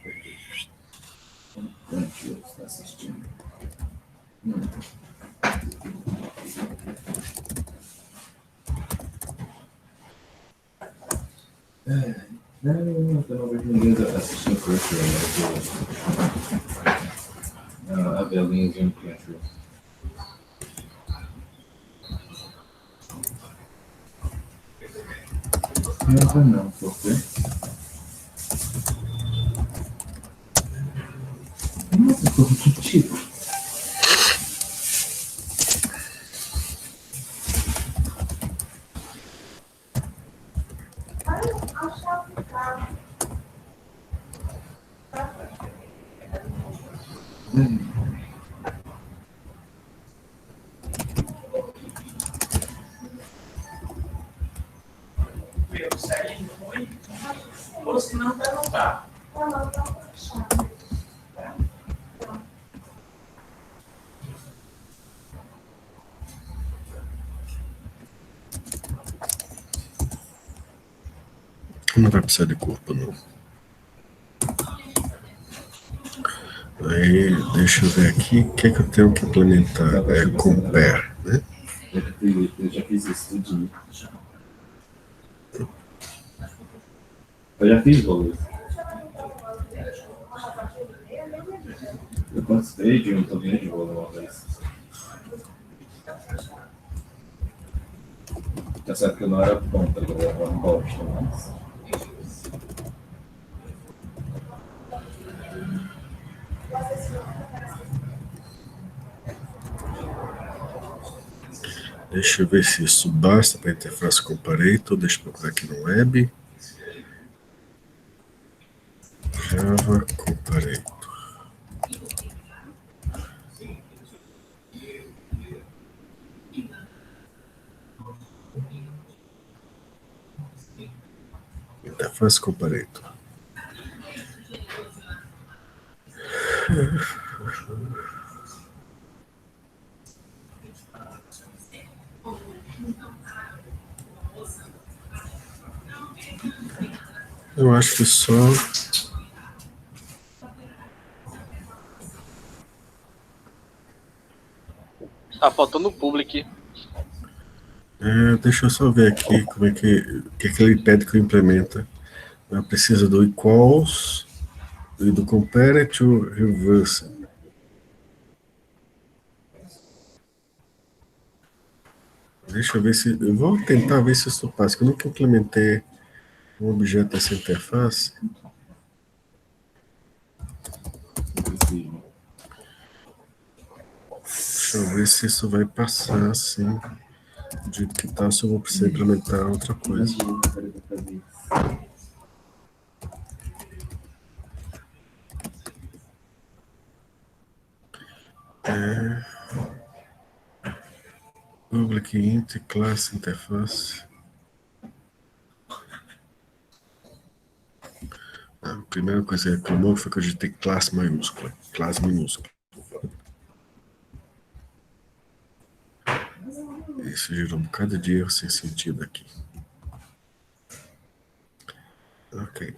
vejo ninguém assistindo Crunchyroll. A Belinha vendo Crunchyroll. Não, por quê? Nossa, que tipo? Não vai precisar de corpo, não. Aí, deixa eu ver aqui, o que é que eu tenho que implementar? É compare, né? Eu já fiz isso tudinho. Eu já fiz, Valor. Eu participei de um torneio de vôlei uma vez. Tá certo que eu não era bom, tá ligado? Eu era um bosta, mas... Deixa eu ver se isso basta para a interface comparator. Deixa eu procurar aqui no web. Java comparator. Interface comparator. Eu acho que só... Tá faltando o public. deixa eu só ver aqui como é que ele pede que eu implementa. Precisa do equals e do compare to reverse. Deixa eu ver se... Eu vou tentar ver se isso passa, que eu nunca implementei um objeto dessa interface. Deixa eu ver se isso vai passar assim. Do jeito que tá, se eu vou precisar implementar outra coisa. Public int class interface. A primeira coisa que reclamou foi que eu digitei classe maiúscula. Classe minúscula. Isso gerou um bocado de erro sem sentido aqui. Ok.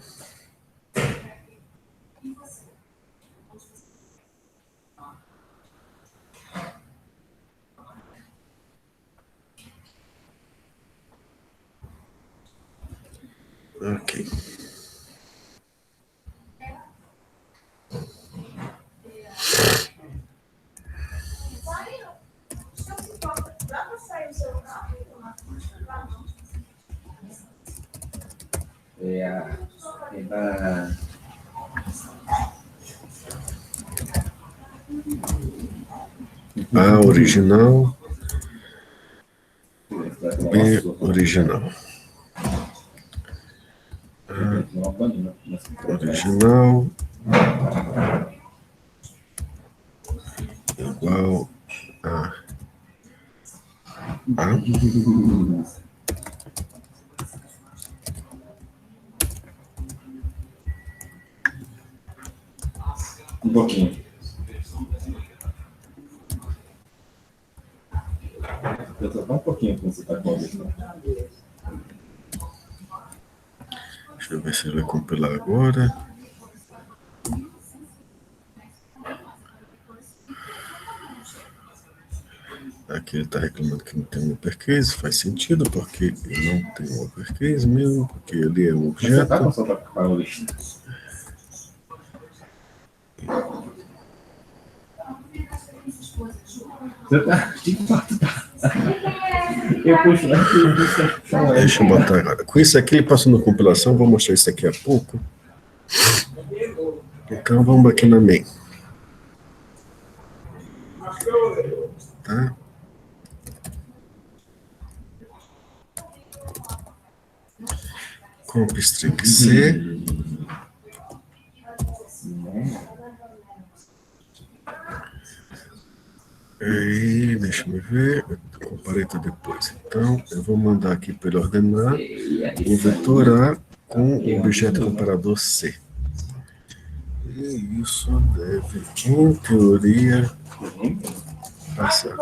A original, B original. Original igual a Um pouquinho. Eu tô só um pouquinho quando você tá com a questão. Deixa eu ver se ele vai compilar agora. Aqui ele está reclamando que não tem um uppercase, faz sentido, porque ele não tem um uppercase mesmo, porque ele é um Mas você tá objeto. com sua paulista? Você tá? Eu puxo lá e você puxa lá. Deixa eu botar agora. Com isso aqui, ele passou na compilação, vou mostrar isso aqui a pouco. Então vamos aqui na main. Tá? Comp string C. Aí, deixa eu ver. Eu comparei tudo depois. Então, eu vou mandar aqui para ele ordenar o vetor A com o objeto comparador C. E isso deve, em teoria, passar.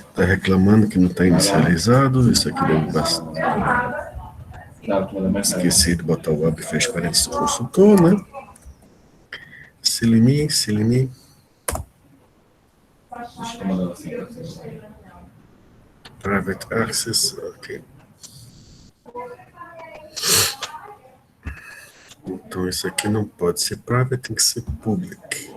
Está reclamando que não está inicializado. Isso aqui deve bastante. Esqueci de botar o web fez parênteses consultor, né? Selenium. Private access, ok. Então isso aqui não pode ser private, tem que ser public.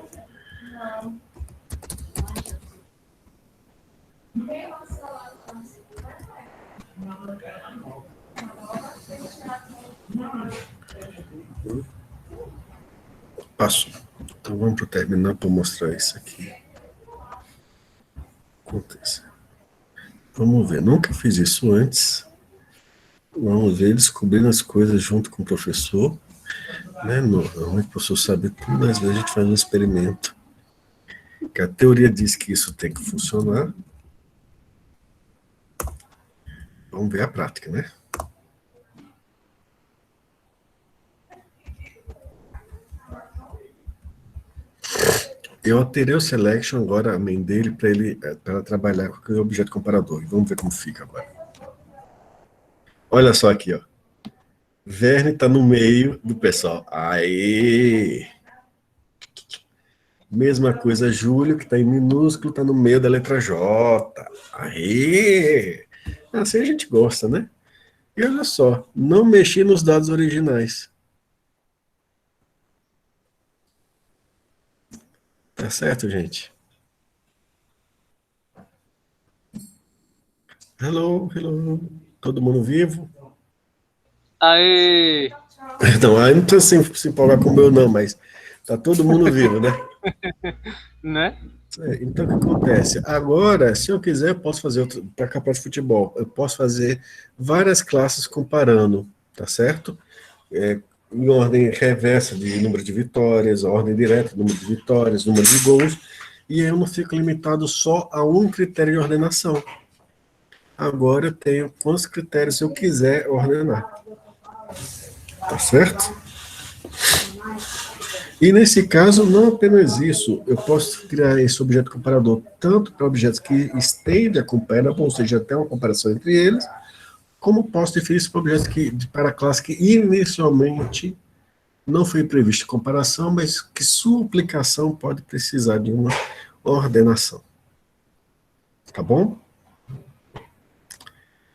Passou. Então vamos para o terminal para mostrar isso aqui. Acontece. Vamos ver. Nunca fiz isso antes. Vamos ver, descobrindo as coisas junto com o professor. Né? Normalmente o professor sabe tudo, às vezes a gente faz um experimento. Que a teoria diz que isso tem que funcionar. Vamos ver a prática, né? Eu alterei o selection agora, a main dele, para trabalhar com o objeto comparador. E vamos ver como fica agora. Olha só aqui, ó. Verne está no meio do pessoal. Aê! Mesma coisa, Júlio, que está em minúsculo, está no meio da letra J. Aê! Assim a gente gosta, né? E olha só, não mexi nos dados originais. Tá certo, gente? Hello. Todo mundo vivo? Aê! Então, aí não precisa se empolgar com o meu não, mas tá todo mundo vivo, né? Né? Então, o que acontece? Agora, se eu quiser, eu posso fazer para campeonato de futebol. Eu posso fazer várias classes comparando, tá certo? Em ordem reversa de número de vitórias, ordem direta, número de vitórias, número de gols, e eu não fico limitado só a um critério de ordenação. Agora eu tenho quantos critérios eu quiser ordenar. Tá certo? E nesse caso, não apenas isso, eu posso criar esse objeto comparador tanto para objetos que estendem a comparable, ou seja, até uma comparação entre eles, como posso definir isso para objetos para a classe que inicialmente não foi prevista comparação, mas que sua aplicação pode precisar de uma ordenação. Tá bom?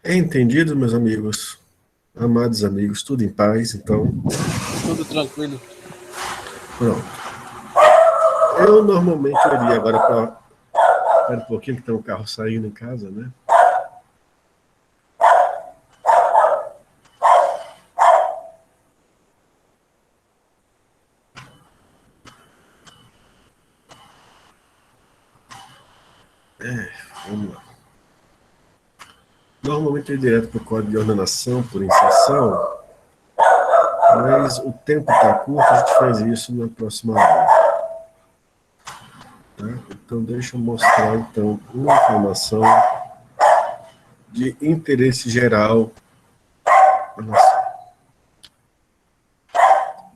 É entendido, meus amigos? Amados amigos, tudo em paz, então, Tudo tranquilo. pronto. Eu normalmente iria agora para... Espera um pouquinho que tem um carro saindo em casa, né? Vamos lá. Normalmente é direto para o código de ordenação por inserção, mas o tempo está curto, a gente faz isso na próxima aula. Tá? Então, deixa eu mostrar então, uma informação de interesse geral da nação.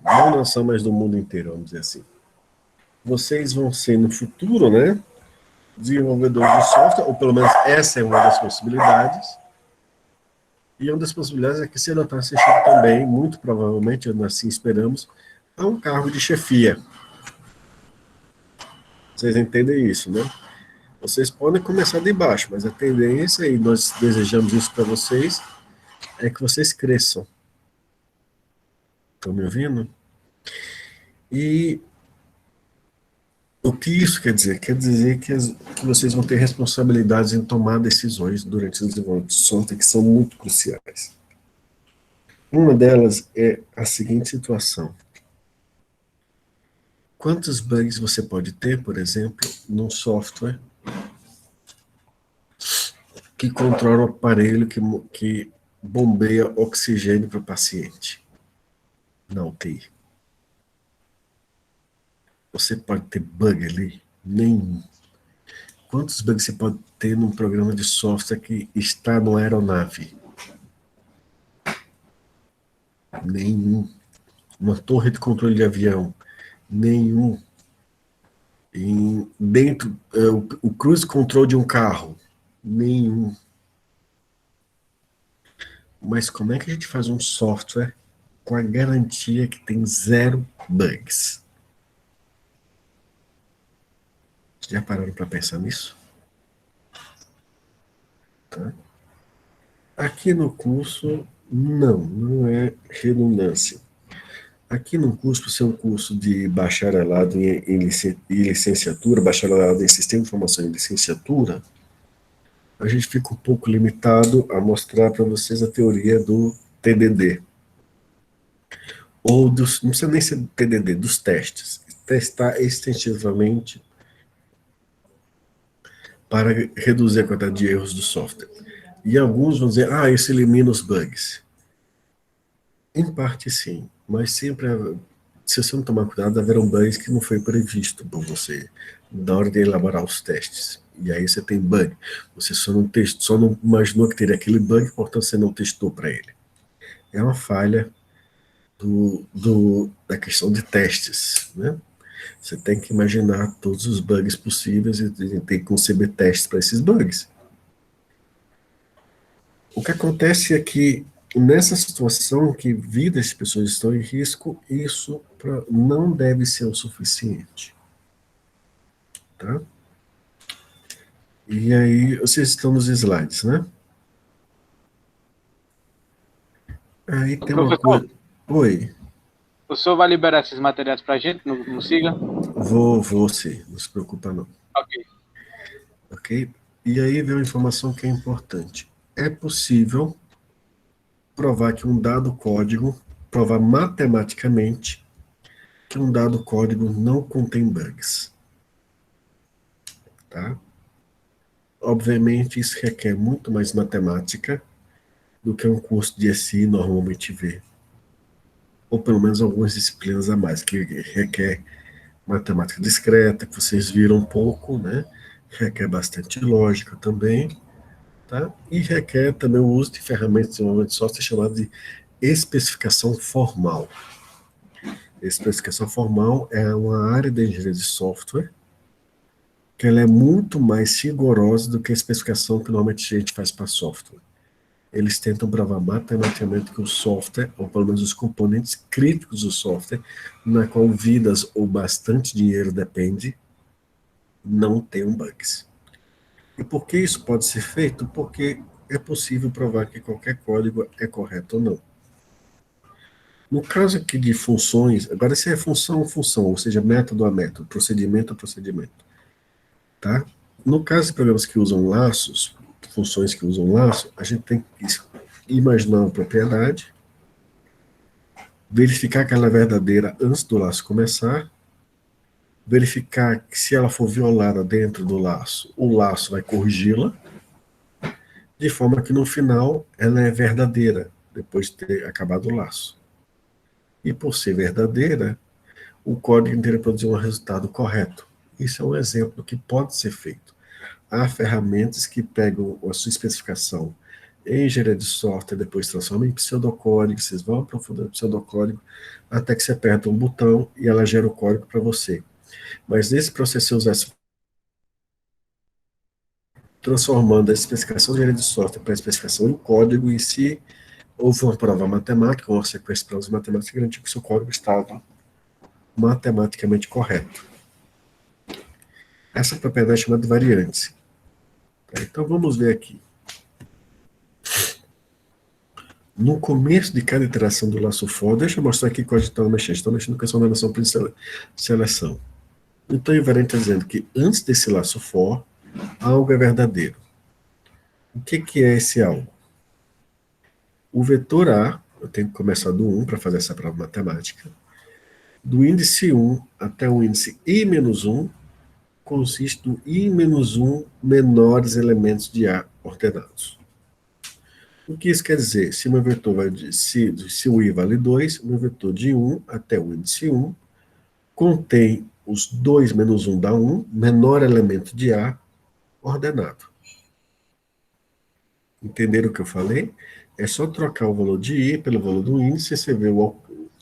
Não nação, mas do mundo inteiro, vamos dizer assim. Vocês vão ser, no futuro, né, desenvolvedores de software, ou pelo menos essa é uma das possibilidades. E uma das possibilidades é que se adotar esse chefia também, muito provavelmente, assim esperamos, a um cargo de chefia. Vocês entendem isso, né? Vocês podem começar de baixo, mas a tendência, e nós desejamos isso para vocês, é que vocês cresçam. Estão me ouvindo? E o que isso quer dizer? Quer dizer que vocês vão ter responsabilidades em tomar decisões durante o desenvolvimento de software que são muito cruciais. Uma delas é a seguinte situação. Quantos bugs você pode ter, por exemplo, num software que controla o aparelho que bombeia oxigênio para o paciente na UTI? Você pode ter bug ali? Nenhum. Quantos bugs você pode ter num programa de software que está numa aeronave? Nenhum. Uma torre de controle de avião? Nenhum. Dentro, o cruise control de um carro? Nenhum. Mas como é que a gente faz um software com a garantia que tem 0 bugs? Já pararam para pensar nisso? Tá? Aqui no curso, não é redundância. Aqui no curso, por ser um curso de bacharelado em licenciatura, bacharelado em Sistema de Informação e Licenciatura, a gente fica um pouco limitado a mostrar para vocês a teoria do TDD. Ou não precisa nem ser TDD, dos testes. Testar extensivamente para reduzir a quantidade de erros do software. E alguns vão dizer, isso elimina os bugs. Em parte, sim. Mas sempre, se você não tomar cuidado, haverão bugs que não foi previsto por você na hora de elaborar os testes. E aí você tem bug. Você só não imaginou que teria aquele bug, portanto você não testou para ele. É uma falha da questão de testes, né? Você tem que imaginar todos os bugs possíveis e tem que conceber testes para esses bugs. O que acontece é que, nessa situação que vidas de pessoas estão em risco, isso não deve ser o suficiente. Tá? E aí, vocês estão nos slides, né? Aí tem uma coisa... Oi. O senhor vai liberar esses materiais para a gente no Siga? Vou sim, não se preocupa não. Ok. Ok? E aí vem uma informação que é importante. É possível provar que um dado código, provar matematicamente que um dado código não contém bugs. Tá? Obviamente, isso requer muito mais matemática do que um curso de SI normalmente vê. Ou pelo menos algumas disciplinas a mais, que requer matemática discreta, que vocês viram um pouco, né? Requer bastante lógica também, tá? E requer também o uso de ferramentas de desenvolvimento de software chamado de especificação formal. Especificação formal é uma área da engenharia de software que ela é muito mais rigorosa do que a especificação que normalmente a gente faz para software. eles tentam provar matematicamente que o software, ou pelo menos os componentes críticos do software, na qual vidas ou bastante dinheiro depende, não tenham bugs. E por que isso pode ser feito? Porque é possível provar que qualquer código é correto ou não. No caso aqui de funções, agora se é função, função, ou seja, método a método, procedimento a procedimento, tá? No caso de programas que usam laços, funções que usam laço, a gente tem que imaginar uma propriedade, verificar que ela é verdadeira antes do laço começar, verificar que se ela for violada dentro do laço, o laço vai corrigi-la, de forma que no final ela é verdadeira, depois de ter acabado o laço. E por ser verdadeira, o código inteiro produzir um resultado correto. Isso é um exemplo que pode ser feito. Há ferramentas que pegam a sua especificação em engenharia de software, depois transformam em pseudocódigo, vocês vão aprofundando o pseudocódigo, até que você aperta um botão e ela gera o código para você. Mas nesse processo, você usar essa, transformando a especificação de engenharia de software para a especificação em código, e se houve uma prova matemática, uma sequência de provas matemáticas, garantir que o seu código estava matematicamente correto. Essa propriedade é chamada de variância. Então vamos ver aqui. No começo de cada iteração do laço for, deixa eu mostrar aqui qual estão mexendo. Estão mexendo com essa noção de seleção. Então o invariante está dizendo que antes desse laço for, algo é verdadeiro. O que é esse algo? O vetor A, eu tenho que começar do 1 para fazer essa prova matemática. Do índice 1 até o índice i-1, consiste do i-1 menores elementos de A ordenados. O que isso quer dizer? Se o meu vetor vai de, se o i vale 2, o meu vetor de 1 até o índice 1 contém os 2 menos 1 dá 1, menor elemento de A ordenado. Entenderam o que eu falei? É só trocar o valor de i pelo valor do índice, você vê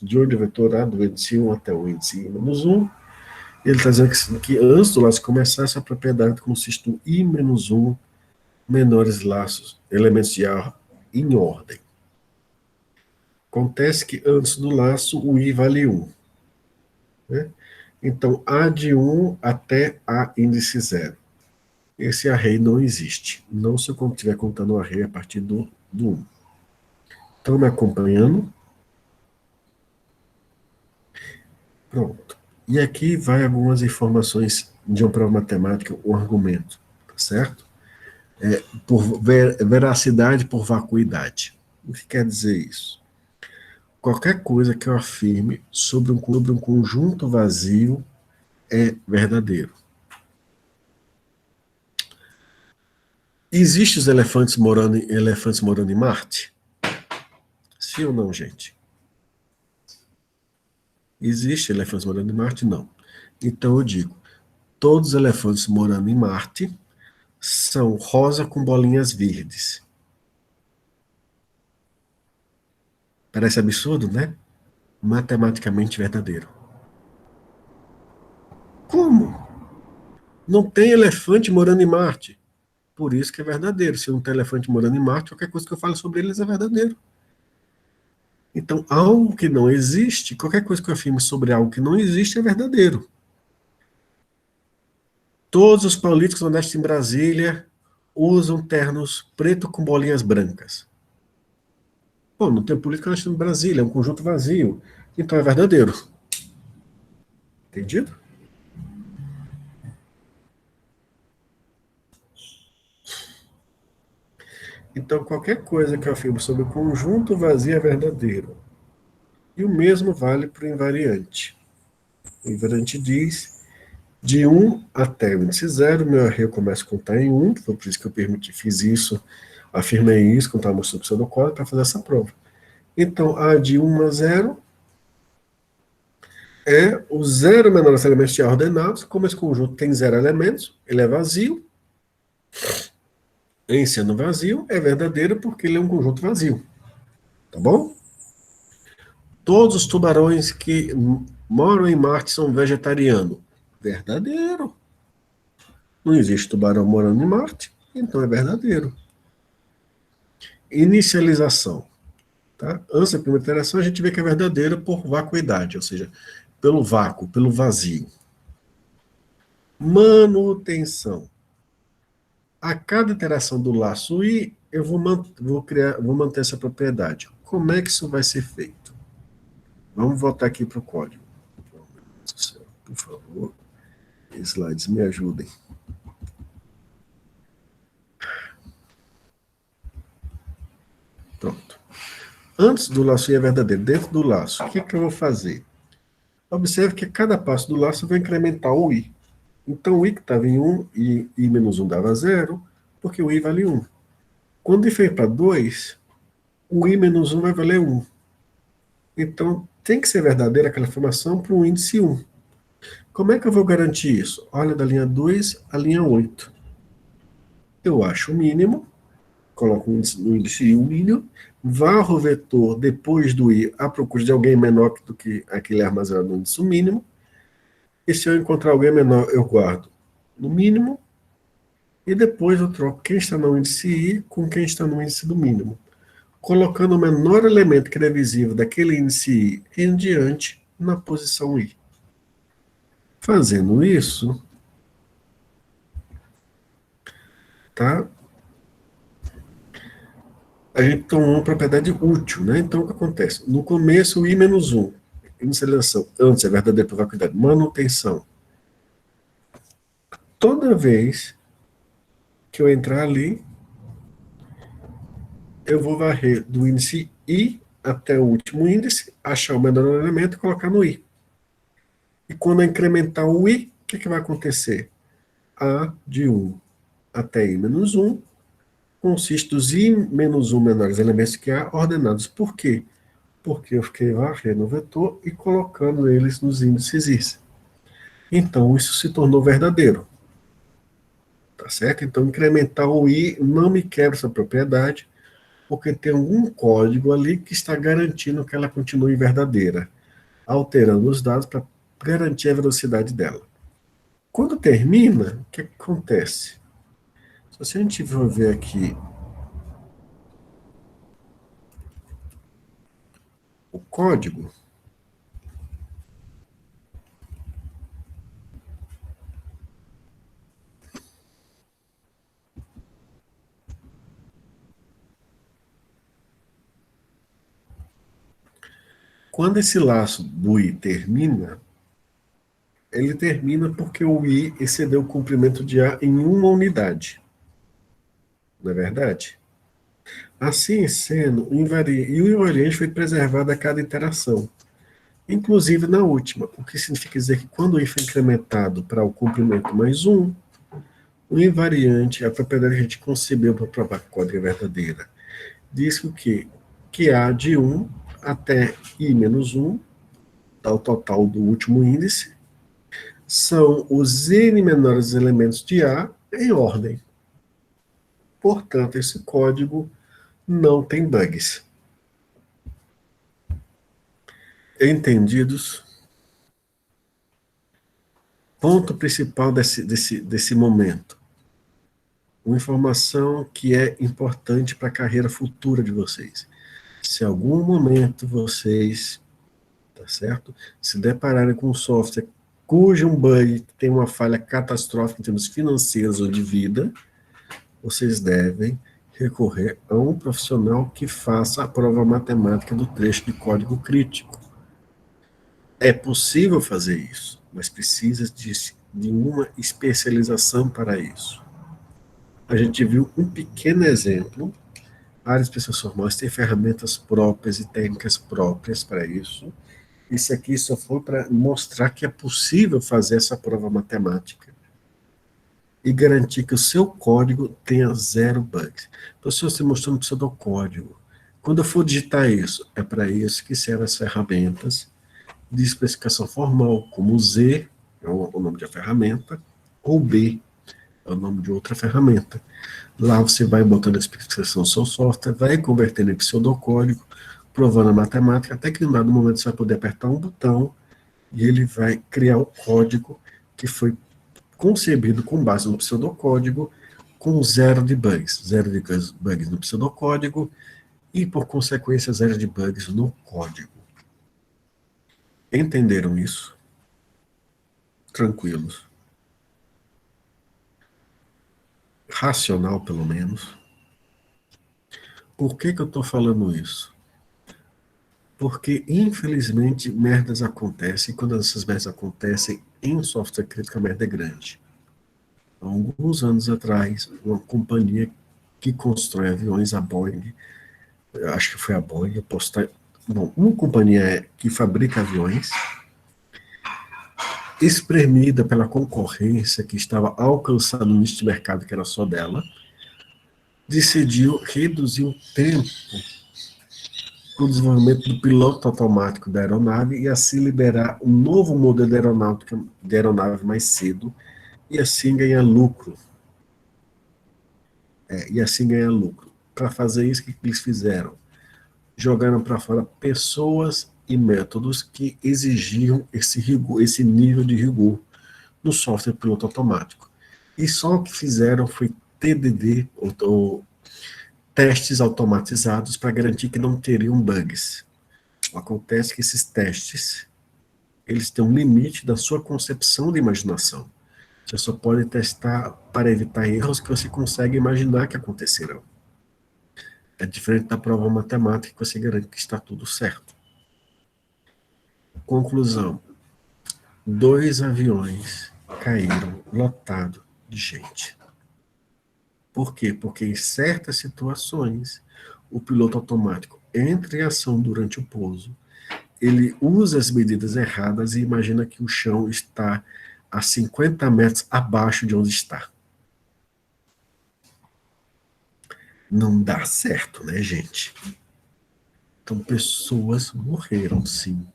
de onde o vetor A, do índice 1 até o índice i-1, ele está dizendo que antes do laço começar, essa propriedade consiste no i-1 menores laços, elementos de A em ordem. Acontece que antes do laço, o i vale 1. Né? Então, A de 1 até A índice 0. Esse array não existe. Não se eu estiver contando o array a partir do 1. Estão me acompanhando? Pronto. E aqui vai algumas informações de uma prova matemática, um argumento, tá certo? Por veracidade por vacuidade. O que quer dizer isso? Qualquer coisa que eu afirme sobre um conjunto vazio é verdadeiro. Existem os elefantes morando em Marte? Sim ou não, gente? Existe elefantes morando em Marte? Não. Então eu digo, todos os elefantes morando em Marte são rosa com bolinhas verdes. Parece absurdo, né? Matematicamente verdadeiro. Como? Não tem elefante morando em Marte. Por isso que é verdadeiro. Se não tem elefante morando em Marte, qualquer coisa que eu fale sobre eles é verdadeiro. Então, algo que não existe, qualquer coisa que eu afirme sobre algo que não existe é verdadeiro. Todos os políticos honestos em Brasília usam ternos preto com bolinhas brancas. Bom, não tem político honesto em Brasília, é um conjunto vazio. Então é verdadeiro. Entendido? Então, qualquer coisa que eu afirmo sobre o conjunto vazio é verdadeiro. E o mesmo vale para o invariante. O invariante diz, de 1 até o índice 0, meu array eu começo a contar em 1, foi por isso que eu fiz isso, afirmei isso, quando estava mostrando o pseudocódigo, para fazer essa prova. Então, A de 1 a 0 é o 0 menores elementos de A ordenados. Como esse conjunto tem 0 elementos, ele é vazio. Em sendo vazio, é verdadeiro porque ele é um conjunto vazio. Tá bom? Todos os tubarões que moram em Marte são vegetarianos. Verdadeiro. Não existe tubarão morando em Marte, então é verdadeiro. inicialização. Tá? Antes da primeira iteração, a gente vê que é verdadeira por vacuidade, ou seja, pelo vácuo, pelo vazio. Manutenção. A cada iteração do laço I, eu vou manter essa propriedade. Como é que isso vai ser feito? Vamos voltar aqui para o código. Por favor, slides, me ajudem. Pronto. Antes do laço I é verdadeiro, dentro do laço, o que eu vou fazer? Observe que cada passo do laço vai incrementar o I. Então, o I que estava em 1, e I menos 1 dava 0, porque o I vale 1. Quando o I foi para 2, o I menos 1 vai valer 1. Então, tem que ser verdadeira aquela informação para o índice 1. Como é que eu vou garantir isso? Olha da linha 2 à linha 8. Eu acho o mínimo, coloco no índice I o mínimo, varro o vetor depois do I à procura de alguém menor do que aquele armazenado no índice mínimo, e se eu encontrar alguém menor, eu guardo no mínimo, e depois eu troco quem está no índice I com quem está no índice do mínimo, colocando o menor elemento que é visível daquele índice I em diante na posição I. Fazendo isso, tá? A gente toma uma propriedade útil, né? Então, o que acontece? No começo, o I menos 1, inicialização, antes é verdadeira por vacuidade, manutenção. Toda vez que eu entrar ali, eu vou varrer do índice I até o último índice, achar o menor elemento e colocar no I. E quando eu incrementar o I, o que vai acontecer? A de 1 até I menos 1 consiste dos I menos 1 menores elementos que A ordenados. Por quê? Porque eu fiquei varrendo o vetor e colocando eles nos índices I. Então, isso se tornou verdadeiro. Tá certo? Então, incrementar o I não me quebra essa propriedade, porque tem algum código ali que está garantindo que ela continue verdadeira, alterando os dados para garantir a velocidade dela. Quando termina, o que acontece? Se a gente for ver aqui o código, quando esse laço do I termina, ele termina porque o I excedeu o comprimento de A em uma unidade. Não é verdade? Assim sendo, o invariante foi preservado a cada iteração, inclusive na última, o que significa dizer que quando o I foi incrementado para o comprimento mais 1, o invariante, a propriedade que a gente concebeu para provar que o código é verdadeira, diz que A de 1 até I menos 1, dá o total do último índice, são os N menores elementos de A em ordem. Portanto, esse código não tem bugs. Entendidos? Ponto principal desse momento. Uma informação que é importante para a carreira futura de vocês. Se em algum momento vocês, tá certo, se depararem com um software cujo um bug tem uma falha catastrófica em termos financeiros ou de vida, vocês devem recorrer a um profissional que faça a prova matemática do trecho de código crítico. É possível fazer isso, mas precisa de uma especialização para isso. A gente viu um pequeno exemplo. Áreas de pessoas formais têm ferramentas próprias e técnicas próprias para isso. Isso aqui só foi para mostrar que é possível fazer essa prova matemática e garantir que o seu código tenha 0 bugs. Então, se você mostrou no pseudocódigo, quando eu for digitar isso, é para isso que servem as ferramentas de especificação formal, como Z, é o nome da ferramenta, ou B, é o nome de outra ferramenta. Lá você vai botando a especificação do seu software, vai convertendo em pseudocódigo, provando a matemática, até que em dado momento você vai poder apertar um botão e ele vai criar o código que foi concebido com base no pseudocódigo com zero de bugs. Zero de bugs no pseudocódigo e, por consequência, zero de bugs no código. Entenderam isso? Tranquilos. Racional, pelo menos. Por que eu estou falando isso? Porque, infelizmente, merdas acontecem, e quando essas merdas acontecem em software crítico, a merda é grande. Há alguns anos atrás, uma companhia que constrói aviões, a Boeing, acho que foi a Boeing, uma companhia que fabrica aviões, espremida pela concorrência que estava alcançando um nicho de mercado que era só dela, decidiu reduzir o tempo para o desenvolvimento do piloto automático da aeronave e assim liberar um novo modelo de aeronave mais cedo e assim ganhar lucro. Para fazer isso, o que eles fizeram? Jogaram para fora pessoas e métodos que exigiam esse nível de rigor no software piloto automático. E só o que fizeram foi TDD, ou testes automatizados, para garantir que não teriam bugs. Acontece que esses testes, eles têm um limite da sua concepção de imaginação. Você só pode testar para evitar erros que você consegue imaginar que acontecerão. É diferente da prova matemática, que você garante que está tudo certo. Conclusão. 2 aviões caíram lotados de gente. Por quê? Porque em certas situações, o piloto automático entra em ação durante o pouso, ele usa as medidas erradas e imagina que o chão está a 50 metros abaixo de onde está. Não dá certo, né, gente? Então, pessoas morreram, sim.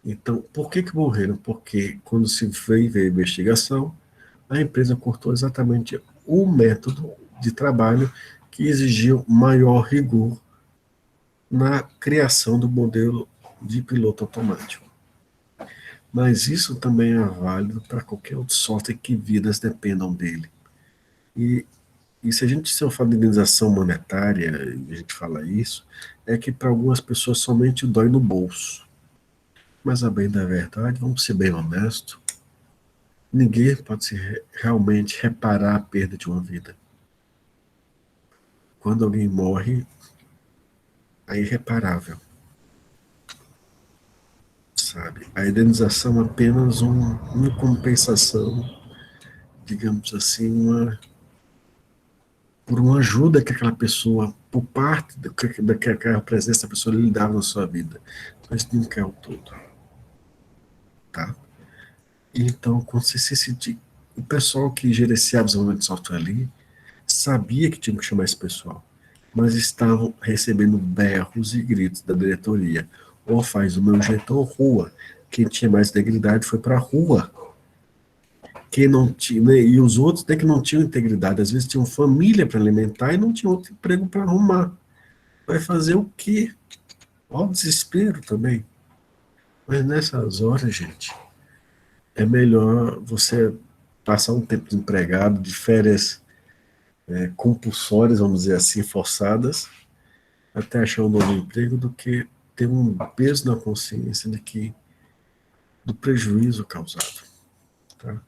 Então, por que morreram? Porque quando se veio a investigação, a empresa cortou exatamente o método de trabalho que exigiu maior rigor na criação do modelo de piloto automático. Mas isso também é válido para qualquer outro software que vidas dependam dele. E se a gente se fala de indenização monetária, e a gente fala isso, é que para algumas pessoas somente dói no bolso. Mas a bem da verdade, vamos ser bem honestos, ninguém pode realmente reparar a perda de uma vida. Quando alguém morre, é irreparável. Sabe? A indenização é apenas uma compensação, digamos assim, por uma ajuda que aquela pessoa, por parte daquela presença da pessoa lhe dava na sua vida. Mas nunca é o todo. Tá? Então, quando você se sentir, o pessoal que gerenciava o desenvolvimento de software ali sabia que tinha que chamar esse pessoal, mas estavam recebendo berros e gritos da diretoria. Ou faz do meu jeito ou rua. Quem tinha mais integridade foi para a rua. Quem não tinha, né, e os outros até que não tinham integridade, às vezes tinham família para alimentar e não tinham outro emprego para arrumar. Vai fazer o quê? Ó, desespero também. Mas nessas horas, gente, é melhor você passar um tempo desempregado, de férias compulsórias, vamos dizer assim, forçadas, até achar um novo emprego, do que ter um peso na consciência do prejuízo causado, tá?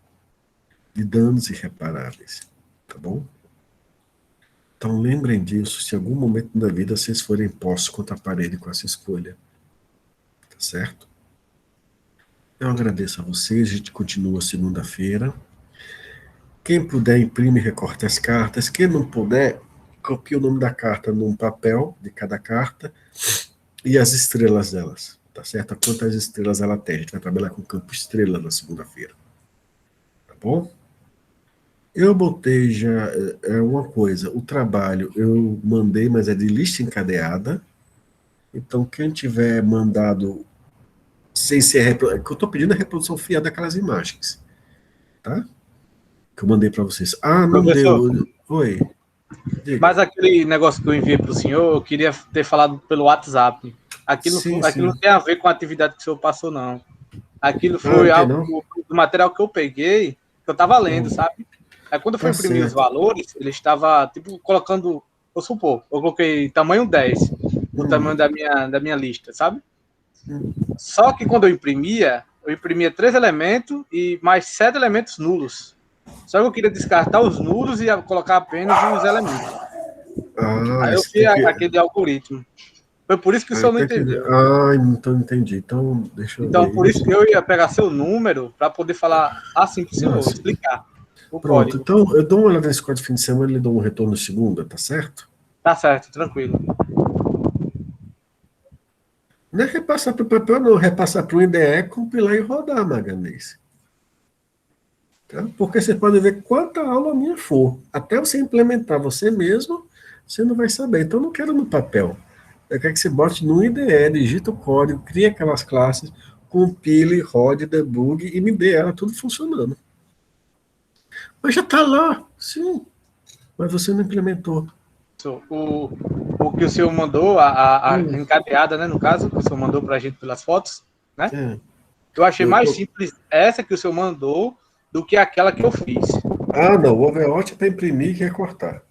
De danos irreparáveis, tá bom? Então lembrem disso, se em algum momento da vida vocês forem postos contra a parede com essa escolha, tá certo? Eu agradeço a vocês, a gente continua segunda-feira. Quem puder, imprime e recorta as cartas. Quem não puder, copia o nome da carta num papel de cada carta e as estrelas delas, tá certo? Quantas estrelas ela tem. A gente vai trabalhar com campo estrela na segunda-feira. Tá bom? Eu botei já uma coisa. O trabalho eu mandei, mas é de lista encadeada. Então, quem tiver mandado sem ser... O que eu estou pedindo é reprodução fiel daquelas imagens. Tá? Que eu mandei para vocês. Ah, não Professor, deu. Oi. Diga. mas aquele negócio que eu enviei para o senhor, eu queria ter falado pelo WhatsApp. Aquilo Sim. não tem a ver com a atividade que o senhor passou, não. Aquilo foi não tem, algo do material que eu peguei, que eu estava lendo, sabe? Aí quando eu fui Tá imprimir os certo. valores, ele estava, tipo, colocando, vou supor, eu coloquei tamanho 10, o tamanho da minha lista, sabe? Só que quando eu imprimia 3 elementos e mais 7 elementos nulos. Só que eu queria descartar os nulos e colocar apenas os elementos. Ah, Aí eu você fiz tem que. aquele algoritmo. Foi por isso que o senhor não Tem que... entendeu. Ah, então entendi. Então, deixa eu Então, ver por isso isso. que eu ia pegar seu número para poder falar assim para o senhor, Nossa. explicar o Pronto, código. então eu dou uma olhada nesse código de fim de semana e lhe dou um retorno segunda, tá certo? Tá certo, tranquilo. Não é repassar para o papel, não. Repassar para o IDE, compilar e rodar, Magalhães. Tá? Porque você pode ver quanta aula minha for. Até você implementar você mesmo, você não vai saber. Então, eu não quero no papel. Eu quero que você bote no IDE, digita o código, crie aquelas classes, compile, rode, debug e me dê ela tudo funcionando. Mas já está lá, sim. Mas você não implementou. O que o senhor mandou, a encadeada, né, no caso, que o senhor mandou para a gente pelas fotos, né? É. Eu achei Eu mais tô... simples essa que o senhor mandou do que aquela que eu fiz. Ah, não. O Overwatch é para imprimir e recortar.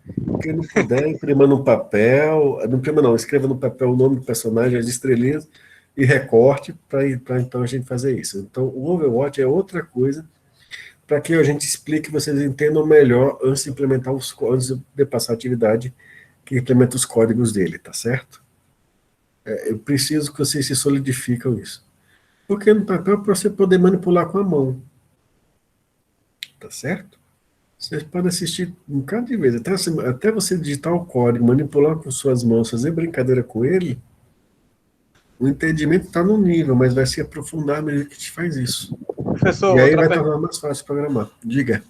Quem não puder, imprima no papel. Não imprima, não. Escreva no papel o nome do personagem, as estrelinhas e recorte para então a gente fazer isso. Então, o Overwatch é outra coisa para que a gente explique, vocês entendam melhor antes de implementar os códigos, antes de passar a atividade que implementa os códigos dele, tá certo? Eu preciso que vocês se solidificam isso. Porque no papel, para você poder manipular com a mão, tá certo? Vocês podem assistir um bocado de vez, até você digitar o código, manipular com suas mãos, fazer brincadeira com ele, o entendimento está no nível, mas vai se aprofundar à medida que a gente faz isso. Professor, E aí outra vai pergunta. tornar mais fácil programar. Diga.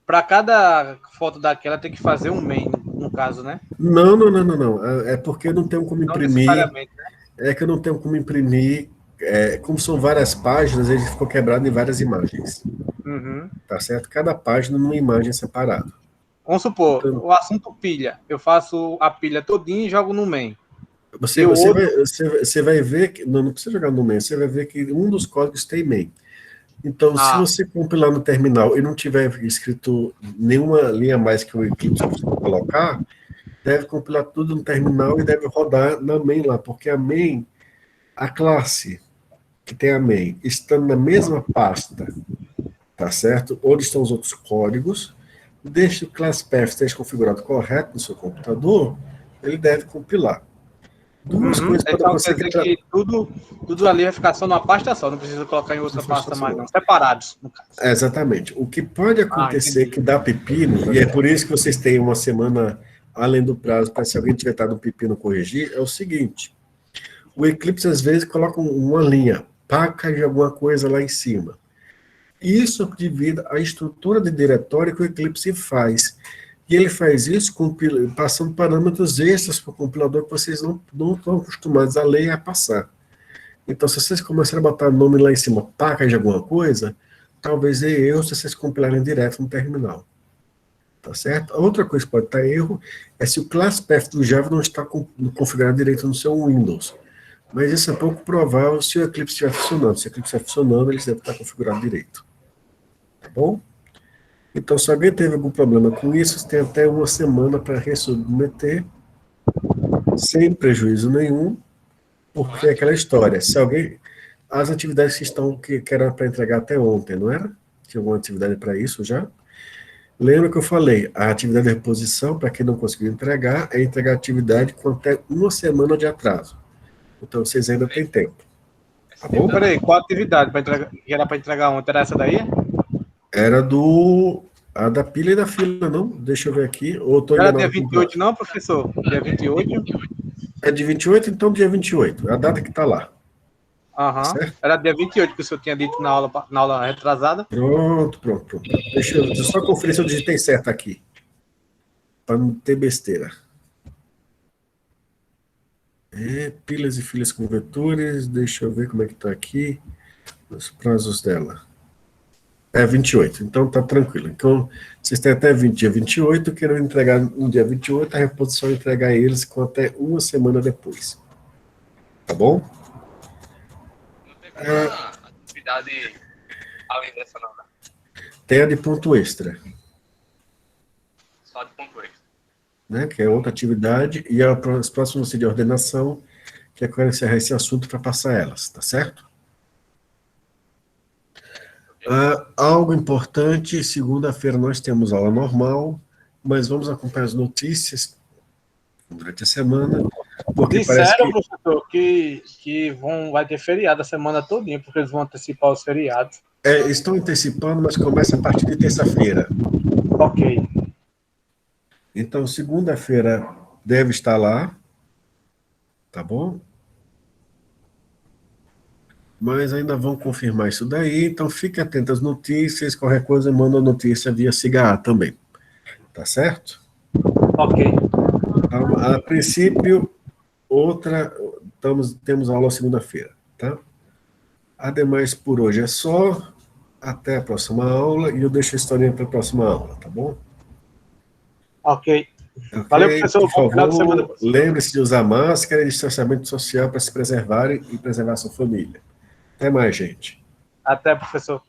Para cada foto daquela tem que fazer um main, no caso, né? Não, não, não, não, não. É porque eu não tenho como Não imprimir. necessariamente, né? É que eu não tenho como imprimir. Como são várias páginas, ele ficou quebrado em várias imagens. Uhum. Tá certo? Cada página numa imagem separada. Vamos supor, Então, o assunto pilha. Eu faço a pilha todinha e jogo no main. você, E o você, vai, outro... você vai ver que. Não, não precisa jogar no main, você vai ver que um dos códigos tem main. Então, se Ah, você compilar no terminal e não tiver escrito nenhuma linha a mais que o Eclipse costuma colocar, deve compilar tudo no terminal e deve rodar na main lá, porque a main, a classe que tem a main, estando na mesma pasta, tá certo? Onde estão os outros códigos, desde que o class path esteja configurado correto no seu computador, ele deve compilar. Duas coisas podem então quer acontecer que dizer que tudo ali vai ficar só numa pasta só, não precisa colocar em outra pasta mais, não. Separados, no caso. Exatamente. O que pode acontecer Entendi. que dá pepino, e é por isso que vocês têm uma semana além do prazo, para se alguém tiver dado um pepino corrigir, é o seguinte: o Eclipse às vezes coloca uma linha, paca de alguma coisa lá em cima. Isso devido à estrutura de diretório que o Eclipse faz. E ele faz isso passando parâmetros extras para o compilador que vocês não estão acostumados a ler e a passar. Então, se vocês começarem a botar nome lá em cima, paca de alguma coisa, talvez dê erro se vocês compilarem direto no terminal. Tá certo? A outra coisa que pode estar erro é se o class path do Java não está configurado direito no seu Windows. Mas isso é pouco provável se o Eclipse estiver funcionando. Se o Eclipse estiver funcionando, ele deve estar configurado direito. Tá bom? Então, se alguém teve algum problema com isso, você tem até uma semana para resubmeter, sem prejuízo nenhum, porque é aquela história. Se alguém. As atividades que eram para entregar até ontem, não era? Tinha alguma atividade para isso já? Lembra que eu falei, a atividade de reposição, para quem não conseguiu entregar, é entregar a atividade com até uma semana de atraso. Então, vocês ainda têm tempo. Tá bom? Peraí, qual atividade que era para entregar ontem? Era essa daí? Era a da pilha e da fila, não? Deixa eu ver aqui. Ou estou Não era dia enganado com o 28 prazo? não, professor? Dia 28? É de 28, então dia 28. É a data que está lá. Aham. Certo? Era dia 28 que o senhor tinha dito na aula retrasada. Pronto. Deixa eu só conferir se eu digitei certo aqui. Para não ter besteira. Pilhas e filhas com vetores. Deixa eu ver como é que está aqui. Os prazos dela. É 28, então tá tranquilo. Então, vocês têm até dia 28, queiram entregar no dia 28, a reposição entregar eles com até uma semana depois. Tá bom? Não teve nenhuma atividade além dessa, não, né? Tem a de ponto extra, Só de ponto extra. né? Que é outra atividade, e as próximas vão ser de ordenação, que é quando encerrar esse assunto para passar elas, tá certo? Algo importante, segunda-feira nós temos aula normal, mas vamos acompanhar as notícias durante a semana, porque parece Disseram, que professor, que vai ter feriado a semana todinha, porque eles vão antecipar os feriados. estão antecipando, mas começa a partir de terça-feira. Ok. Então, segunda-feira deve estar lá, tá bom? Mas ainda vão confirmar isso daí, então fique atento às notícias, qualquer coisa manda a notícia via SIGA também, tá certo? Ok. Então, a princípio, temos aula segunda-feira, tá? Ademais, por hoje é só, até a próxima aula, e eu deixo a historinha para a próxima aula, tá bom? Ok. Ok? Valeu, professor. Por Bom final de semana. favor, lembre-se de usar máscara e distanciamento social para se preservarem e preservar a sua família. Até mais, gente. Até, professor.